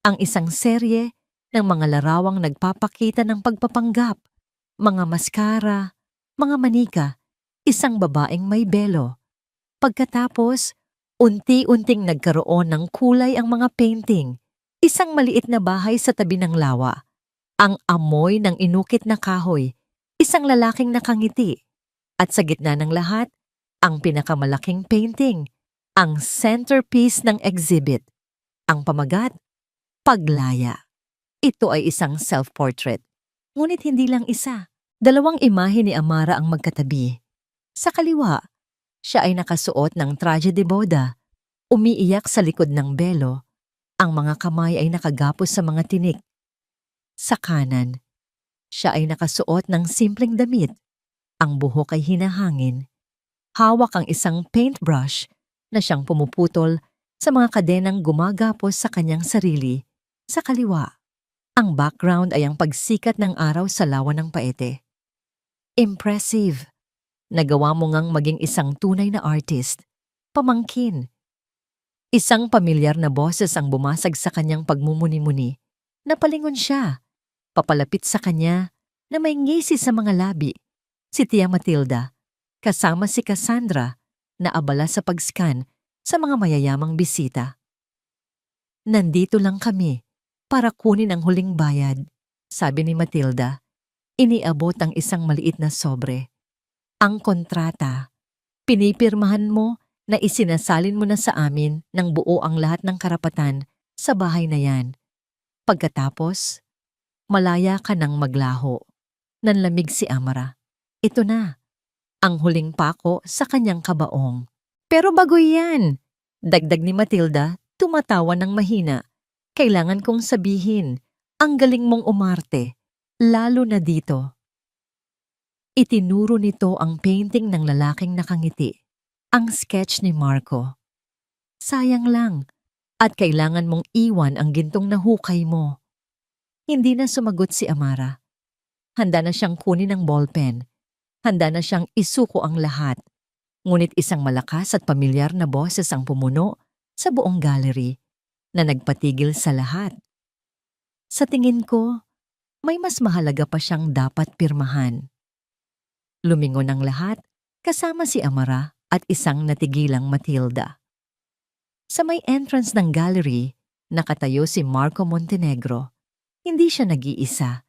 ang isang serye ng mga larawang nagpapakita ng pagpapanggap, mga maskara, mga manika, isang babaeng may belo. Pagkatapos, unti-unting nagkaroon ng kulay ang mga painting, isang maliit na bahay sa tabi ng lawa, ang amoy ng inukit na kahoy, isang lalaking nakangiti, at sa gitna ng lahat, ang pinakamalaking painting, ang centerpiece ng exhibit, ang pamagat, Paglaya. Ito ay isang self-portrait. Ngunit hindi lang isa. Dalawang imahe ni Amara ang magkatabi. Sa kaliwa, siya ay nakasuot ng traje de boda, umiiyak sa likod ng belo. Ang mga kamay ay nakagapos sa mga tinik. Sa kanan, siya ay nakasuot ng simpleng damit. Ang buhok ay hinahangin. Hawak ang isang paintbrush na siyang pumuputol sa mga kadenang gumagapos sa kanyang sarili. Sa kaliwa, ang background ay ang pagsikat ng araw sa lawa ng Paete. Impressive. Nagawa mo ngang maging isang tunay na artist. Pamangkin. Isang pamilyar na boses ang bumasag sa kanyang pagmumuni-muni. Napalingon siya. Papalapit sa kanya na may ngisi sa mga labi. Si Tia Matilda, kasama si Cassandra, na abala sa pag-scan sa mga mayayamang bisita. Nandito lang kami para kunin ang huling bayad, sabi ni Matilda. Iniabot ang isang maliit na sobre. Ang kontrata, pinipirmahan mo na isinasalin mo na sa amin ng buo ang lahat ng karapatan sa bahay na yan. Pagkatapos, malaya ka nang maglaho. Nanlamig si Amara. Ito na, ang huling pako sa kanyang kabaong. Pero bago yan, dagdag ni Matilda, tumatawa ng mahina. Kailangan kong sabihin, ang galing mong umarte, lalo na dito. Itinuro nito ang painting ng lalaking nakangiti, ang sketch ni Marco. Sayang lang, at kailangan mong iwan ang gintong nahukay mo. Hindi na sumagot si Amara. Handa na siyang kunin ang ballpen. Handa na siyang isuko ang lahat. Ngunit isang malakas at pamilyar na boses ang pumuno sa buong gallery na nagpatigil sa lahat. Sa tingin ko, may mas mahalaga pa siyang dapat pirmahan. Lumingon ang lahat kasama si Amara at isang natigilang Matilda. Sa may entrance ng gallery, nakatayo si Marco Montenegro. Hindi siya nag-iisa.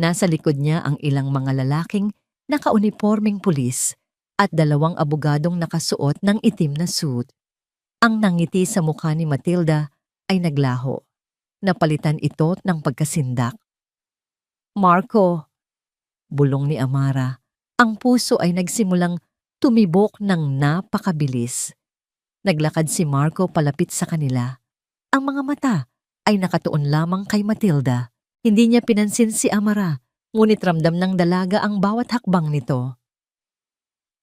Nasa likod niya ang ilang mga lalaking nakaunipormeng pulis at dalawang abogadong nakasuot ng itim na suit. Ang nangiti sa mukha ni Matilda ay naglaho. Napalitan ito ng pagkasindak. Marco, bulong ni Amara. Ang puso ay nagsimulang tumibok ng napakabilis. Naglakad si Marco palapit sa kanila. Ang mga mata ay nakatuon lamang kay Matilda. Hindi niya pinansin si Amara, ngunit ramdam ng dalaga ang bawat hakbang nito.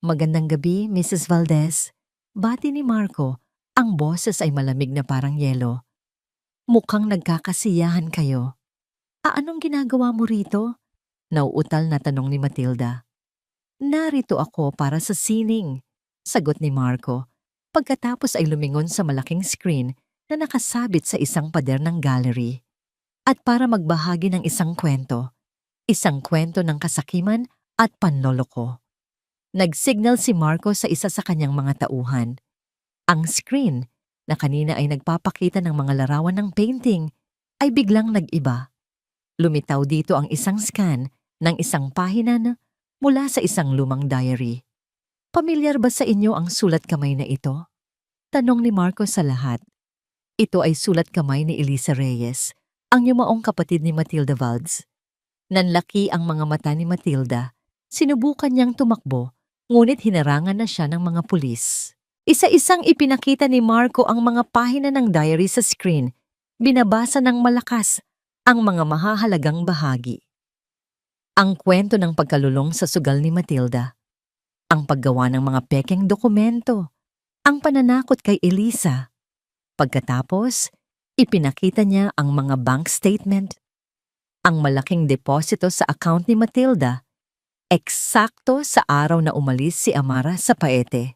Magandang gabi, Mrs. Valdez. Bati ni Marco, ang boses ay malamig na parang yelo. Mukhang nagkakasiyahan kayo. Anong ginagawa mo rito? Nauutal na tanong ni Matilda. Narito ako para sa sining, sagot ni Marco. Pagkatapos ay lumingon sa malaking screen na nakasabit sa isang pader ng gallery. At para magbahagi ng isang kwento ng kasakiman at panloloko. Nag-signal si Marco sa isa sa kanyang mga tauhan. Ang screen, na kanina ay nagpapakita ng mga larawan ng painting, ay biglang nag-iba. Lumitaw dito ang isang scan ng isang pahina mula sa isang lumang diary. Pamilyar ba sa inyo ang sulat kamay na ito? Tanong ni Marco sa lahat. Ito ay sulat kamay ni Elisa Reyes, ang yumaong kapatid ni Matilda Valdes. Nanlaki ang mga mata ni Matilda. Sinubukan niyang tumakbo, ngunit hinarangan na siya ng mga pulis. Isa-isang ipinakita ni Marco ang mga pahina ng diary sa screen. Binabasa ng malakas ang mga mahahalagang bahagi. Ang kwento ng pagkalulong sa sugal ni Matilda, ang paggawa ng mga pekeng dokumento, ang pananakot kay Elisa. Pagkatapos, ipinakita niya ang mga bank statement, ang malaking deposito sa account ni Matilda, eksakto sa araw na umalis si Amara sa Paete.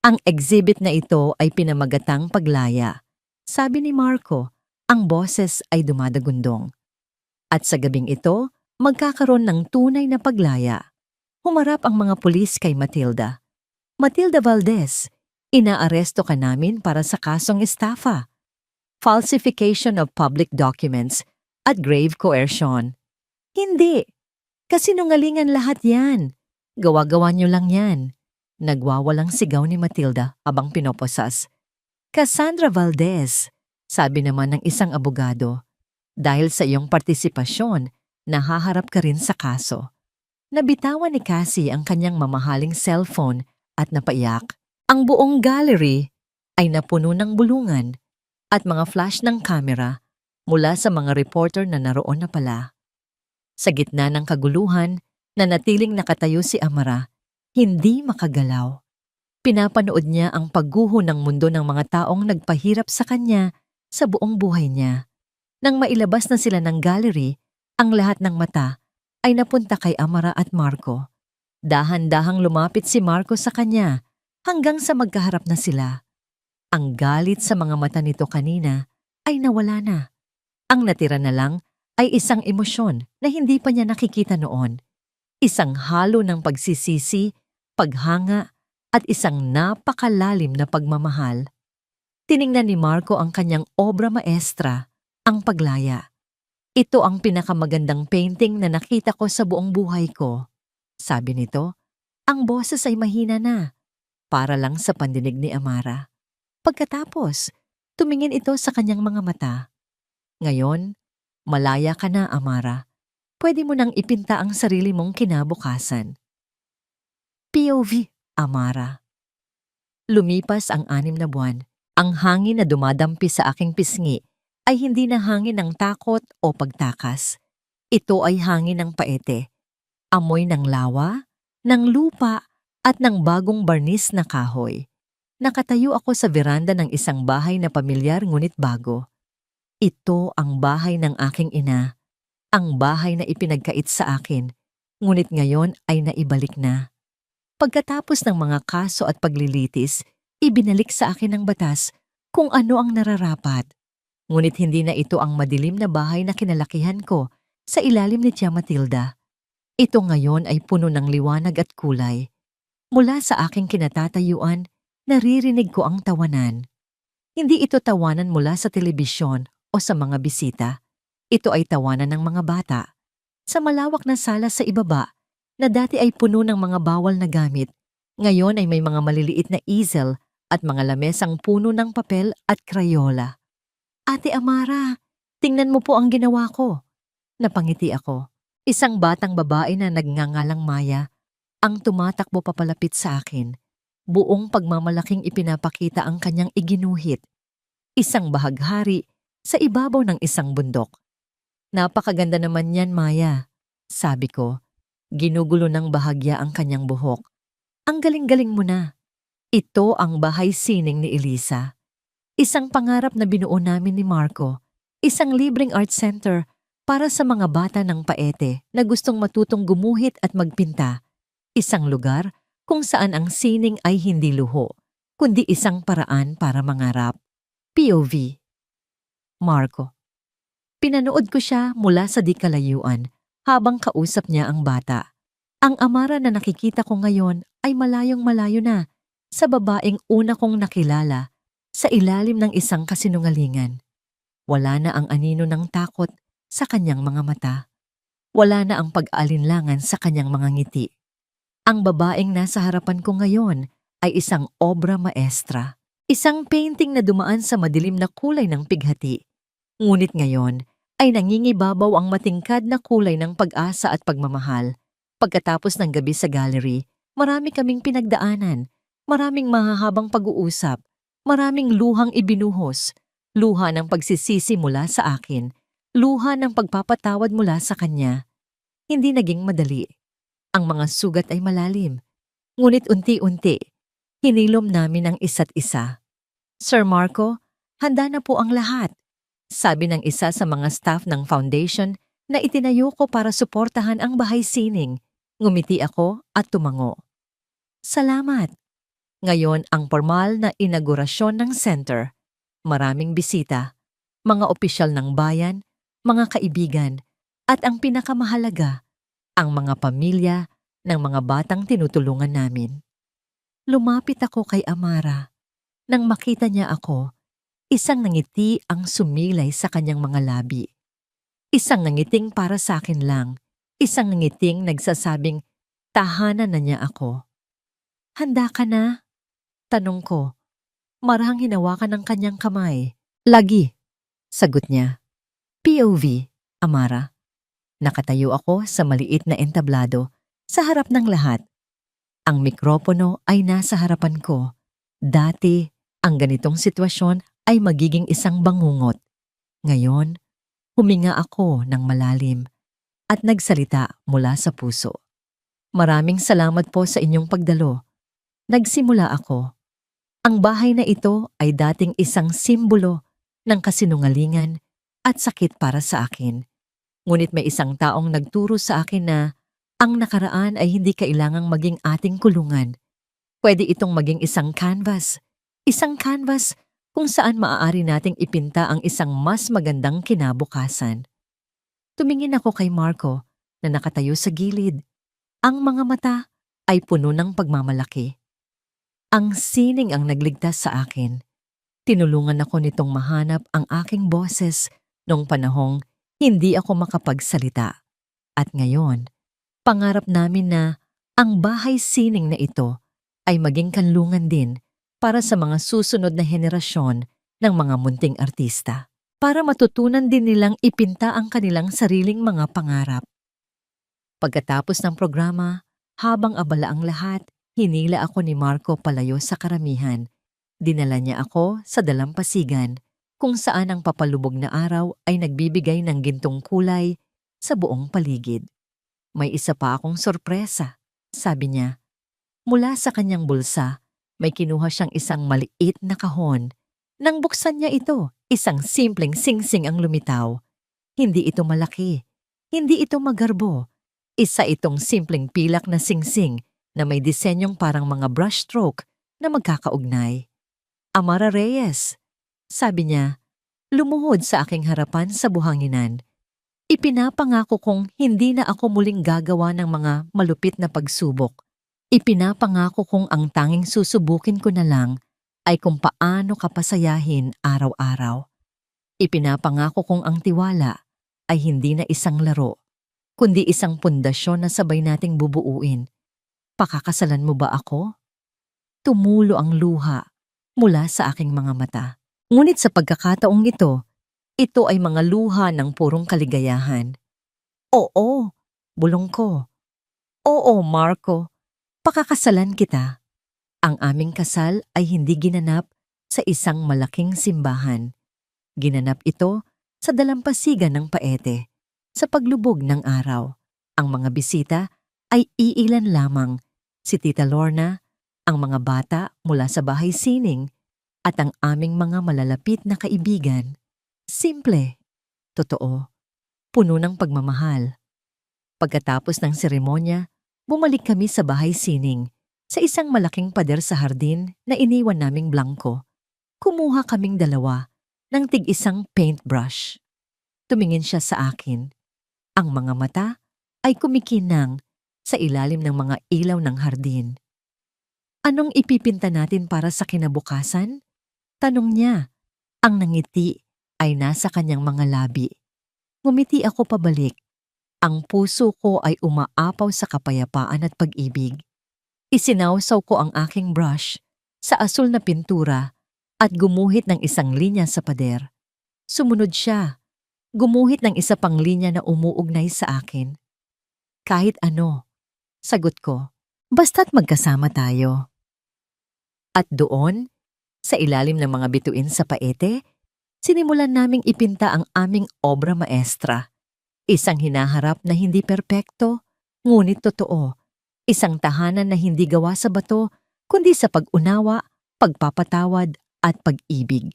Ang exhibit na ito ay pinamagatang paglaya. Sabi ni Marco, ang boses ay dumadagundong. At sa gabing ito, magkakaroon ng tunay na paglaya. Humarap ang mga pulis kay Matilda. Matilda Valdez, inaaresto ka namin para sa kasong estafa, falsification of public documents, at grave coercion. Hindi! Kasinungalingan lahat yan. Gawa-gawa niyo lang yan. Nagwawalang sigaw ni Matilda habang pinoposas. Cassandra Valdez, sabi naman ng isang abogado, dahil sa iyong partisipasyon, nahaharap ka rin sa kaso. Nabitawan ni Cassie ang kanyang mamahaling cellphone at napaiyak. Ang buong gallery ay napuno ng bulungan at mga flash ng kamera mula sa mga reporter na naroon na pala. Sa gitna ng kaguluhan, nanatiling nakatayo si Amara, hindi makagalaw. Pinapanood niya ang pagguho ng mundo ng mga taong nagpahirap sa kanya sa buong buhay niya. Nang mailabas na sila ng gallery, ang lahat ng mata ay napunta kay Amara at Marco. Dahan-dahang lumapit si Marco sa kanya hanggang sa magkaharap na sila. Ang galit sa mga mata nito kanina ay nawala na. Ang natira na lang ay isang emosyon na hindi pa niya nakikita noon. Isang halo ng pagsisisi, paghanga, at isang napakalalim na pagmamahal. Tiningnan ni Marco ang kanyang obra maestra, ang paglaya. Ito ang pinakamagandang painting na nakita ko sa buong buhay ko. Sabi nito, ang boses ay mahina na, para lang sa pandinig ni Amara. Pagkatapos, tumingin ito sa kanyang mga mata. Ngayon, malaya ka na, Amara. Pwede mo nang ipinta ang sarili mong kinabukasan. POV, Amara. Lumipas ang 6 na buwan. Ang hangin na dumadampi sa aking pisngi ay hindi na hangin ng takot o pagtakas. Ito ay hangin ng Paete. Amoy ng lawa, ng lupa, at ng bagong barnis na kahoy. Nakatayo ako sa veranda ng isang bahay na pamilyar ngunit bago. Ito ang bahay ng aking ina. Ang bahay na ipinagkait sa akin, ngunit ngayon ay naibalik na. Pagkatapos ng mga kaso at paglilitis, ibinalik sa akin ng batas kung ano ang nararapat. Ngunit hindi na ito ang madilim na bahay na kinalakihan ko sa ilalim ni Tia Matilda. Ito ngayon ay puno ng liwanag at kulay. Mula sa aking kinatatayuan, naririnig ko ang tawanan. Hindi ito tawanan mula sa telebisyon o sa mga bisita. Ito ay tawanan ng mga bata. Sa malawak na sala sa ibaba, na dati ay puno ng mga bawal na gamit, ngayon ay may mga maliliit na easel at mga lamesang puno ng papel at krayola. Ate Amara, tingnan mo po ang ginawa ko. Napangiti ako. Isang batang babae na nagngangalang Maya ang tumatakbo papalapit sa akin. Buong pagmamalaking ipinapakita ang kanyang iginuhit. Isang bahaghari sa ibabaw ng isang bundok. Napakaganda naman yan, Maya, sabi ko. Ginugulo ng bahagya ang kanyang buhok. Ang galing-galing mo na. Ito ang bahay sining ni Elisa. Isang pangarap na binuo namin ni Marco. Isang libreng art center para sa mga bata ng paete na gustong matutong gumuhit at magpinta. Isang lugar kung saan ang sining ay hindi luho, kundi isang paraan para mangarap. POV. Marco. Pinanood ko siya mula sa di kalayuan habang kausap niya ang bata. Ang Amara na nakikita ko ngayon ay malayong malayo na sa babaeng una kong nakilala sa ilalim ng isang kasinungalingan. Wala na ang anino ng takot sa kanyang mga mata. Wala na ang pag-aalinlangan sa kanyang mga ngiti. Ang babaeng nasa harapan ko ngayon ay isang obra maestra. Isang painting na dumaan sa madilim na kulay ng pighati. Ngunit ngayon ay nangingibabaw ang matingkad na kulay ng pag-asa at pagmamahal. Pagkatapos ng gabi sa gallery, marami kaming pinagdaanan, maraming mahahabang pag-uusap, maraming luhang ibinuhos, luha ng pagsisisi mula sa akin, luha ng pagpapatawad mula sa kanya. Hindi naging madali. Ang mga sugat ay malalim, ngunit unti-unti, hinilom namin ang isa't isa. Sir Marco, handa na po ang lahat, sabi ng isa sa mga staff ng foundation na itinayo ko para suportahan ang bahay sining. Ngumiti ako at tumango. Salamat. Ngayon ang formal na inaugurasyon ng center. Maraming bisita, mga opisyal ng bayan, mga kaibigan, at ang pinakamahalaga, ang mga pamilya ng mga batang tinutulungan namin. Lumapit ako kay Amara. Nang makita niya ako, isang nangiti ang sumilay sa kanyang mga labi. Isang nangiting para sa akin lang. Isang nangiting nagsasabing, tahanan na niya ako. Handa ka na? Tanong ko. Marahang hinawakan ng kanyang kamay. Lagi, sagot niya. POV, Amara. Nakatayo ako sa maliit na entablado sa harap ng lahat. Ang mikropono ay nasa harapan ko. Dati, ang ganitong sitwasyon ay magiging isang bangungot. Ngayon, huminga ako ng malalim at nagsalita mula sa puso. Maraming salamat po sa inyong pagdalo. Nagsimula ako. Ang bahay na ito ay dating isang simbolo ng kasinungalingan at sakit para sa akin. Ngunit may isang taong nagturo sa akin na ang nakaraan ay hindi kailangang maging ating kulungan. Pwede itong maging isang canvas kung saan maaari nating ipinta ang isang mas magandang kinabukasan. Tumingin ako kay Marco na nakatayo sa gilid. Ang mga mata ay puno ng pagmamalaki. Ang sining ang nagligtas sa akin. Tinulungan ako nitong mahanap ang aking boses noong panahong hindi ako makapagsalita. At ngayon, pangarap namin na ang bahay sining na ito ay maging kanlungan din para sa mga susunod na henerasyon ng mga munting artista, para matutunan din nilang ipinta ang kanilang sariling mga pangarap. Pagkatapos ng programa, habang abala ang lahat, hinila ako ni Marco palayo sa karamihan. Dinala niya ako sa dalampasigan, kung saan ang papalubog na araw ay nagbibigay ng gintong kulay sa buong paligid. May isa pa akong sorpresa, sabi niya. Mula sa kanyang bulsa, may kinuha siyang isang maliit na kahon. Nang buksan niya ito, isang simpleng singsing ang lumitaw. Hindi ito malaki. Hindi ito magarbo. Isa itong simpleng pilak na singsing na may disenyong parang mga brushstroke na magkakaugnay. Amara Reyes, sabi niya, lumuhod sa aking harapan sa buhanginan. Ipinapangako kong hindi na ako muling gagawa ng mga malupit na pagsubok. Ipinapangako kong ang tanging susubukin ko na lang ay kung paano kapasayahin araw-araw. Ipinapangako kong ang tiwala ay hindi na isang laro, kundi isang pundasyon na sabay nating bubuuin. Pakakasalan mo ba ako? Tumulo ang luha mula sa aking mga mata. Ngunit sa pagkakataong ito ay mga luha ng purong kaligayahan. Oo, bulong ko. Oo, Marco, pakakasalan kita. Ang aming kasal ay hindi ginanap sa isang malaking simbahan. Ginanap ito sa dalampasigan ng Paete, sa paglubog ng araw. Ang mga bisita ay iilan lamang, si Tita Lorna, ang mga bata mula sa bahay sining, at ang aming mga malalapit na kaibigan. Simple, totoo, puno ng pagmamahal. Pagkatapos ng seremonya, bumalik kami sa bahay sining, sa isang malaking pader sa hardin na iniwan naming blanco. Kumuha kaming dalawa ng tig-isang paintbrush. Tumingin siya sa akin. Ang mga mata ay kumikinang sa ilalim ng mga ilaw ng hardin. Anong ipipinta natin para sa kinabukasan? Tanong niya. Ang nangiti ay nasa kanyang mga labi. Ngumiti ako pabalik. Ang puso ko ay umaapaw sa kapayapaan at pag-ibig. Isinawsaw ko ang aking brush sa asul na pintura at gumuhit ng isang linya sa pader. Sumunod siya. Gumuhit ng isa pang linya na umuugnay sa akin. Kahit ano, sagot ko, basta't magkasama tayo. At doon, sa ilalim ng mga bituin sa Paete, sinimulan naming ipinta ang aming obra maestra. Isang hinaharap na hindi perpekto, ngunit totoo. Isang tahanan na hindi gawa sa bato, kundi sa pag-unawa, pagpapatawad at pag-ibig.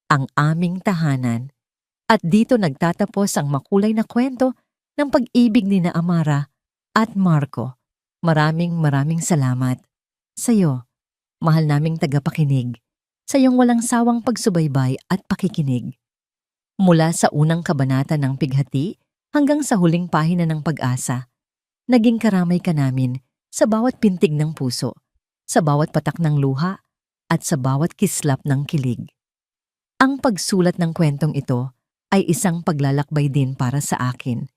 Ang aming tahanan. At dito nagtatapos ang makulay na kwento ng pag-ibig ni na Amara at Marco. Maraming salamat. Sa'yo, mahal naming tagapakinig. Sa iyong walang sawang pagsubaybay at pakikinig. Mula sa unang kabanata ng Pighati hanggang sa huling pahina ng Pag-asa, naging karamay ka namin sa bawat pintig ng puso, sa bawat patak ng luha, at sa bawat kislap ng kilig. Ang pagsulat ng kwentong ito ay isang paglalakbay din para sa akin.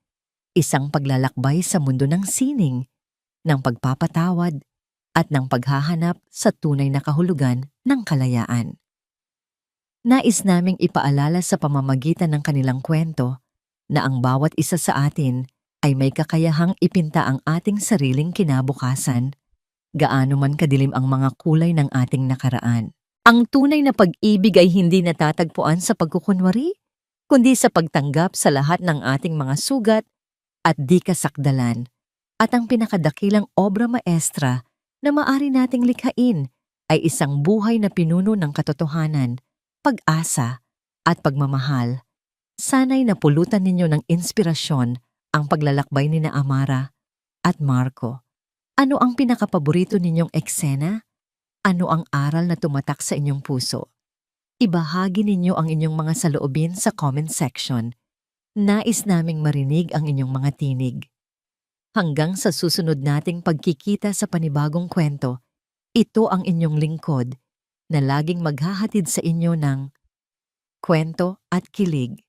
Isang paglalakbay sa mundo ng sining, ng pagpapatawad, at ng paghahanap sa tunay na kahulugan ng kalayaan. Nais naming ipaalala sa pamamagitan ng kanilang kwento na ang bawat isa sa atin ay may kakayahang ipinta ang ating sariling kinabukasan, gaano man kadilim ang mga kulay ng ating nakaraan. Ang tunay na pag-ibig ay hindi natatagpuan sa pagkukunwari, kundi sa pagtanggap sa lahat ng ating mga sugat at di kasakdalan. At ang pinakadakilang obra maestra na maaari nating likhain ay isang buhay na pinuno ng katotohanan, pag-asa at pagmamahal. Sana'y napulutan ninyo ng inspirasyon ang paglalakbay ni na Amara at Marco. Ano ang pinakapaborito ninyong eksena? Ano ang aral na tumatak sa inyong puso? Ibahagi ninyo ang inyong mga saloobin sa comment section. Nais naming marinig ang inyong mga tinig. Hanggang sa susunod nating pagkikita sa panibagong kwento, ito ang inyong lingkod na laging maghahatid sa inyo ng kwento at kilig.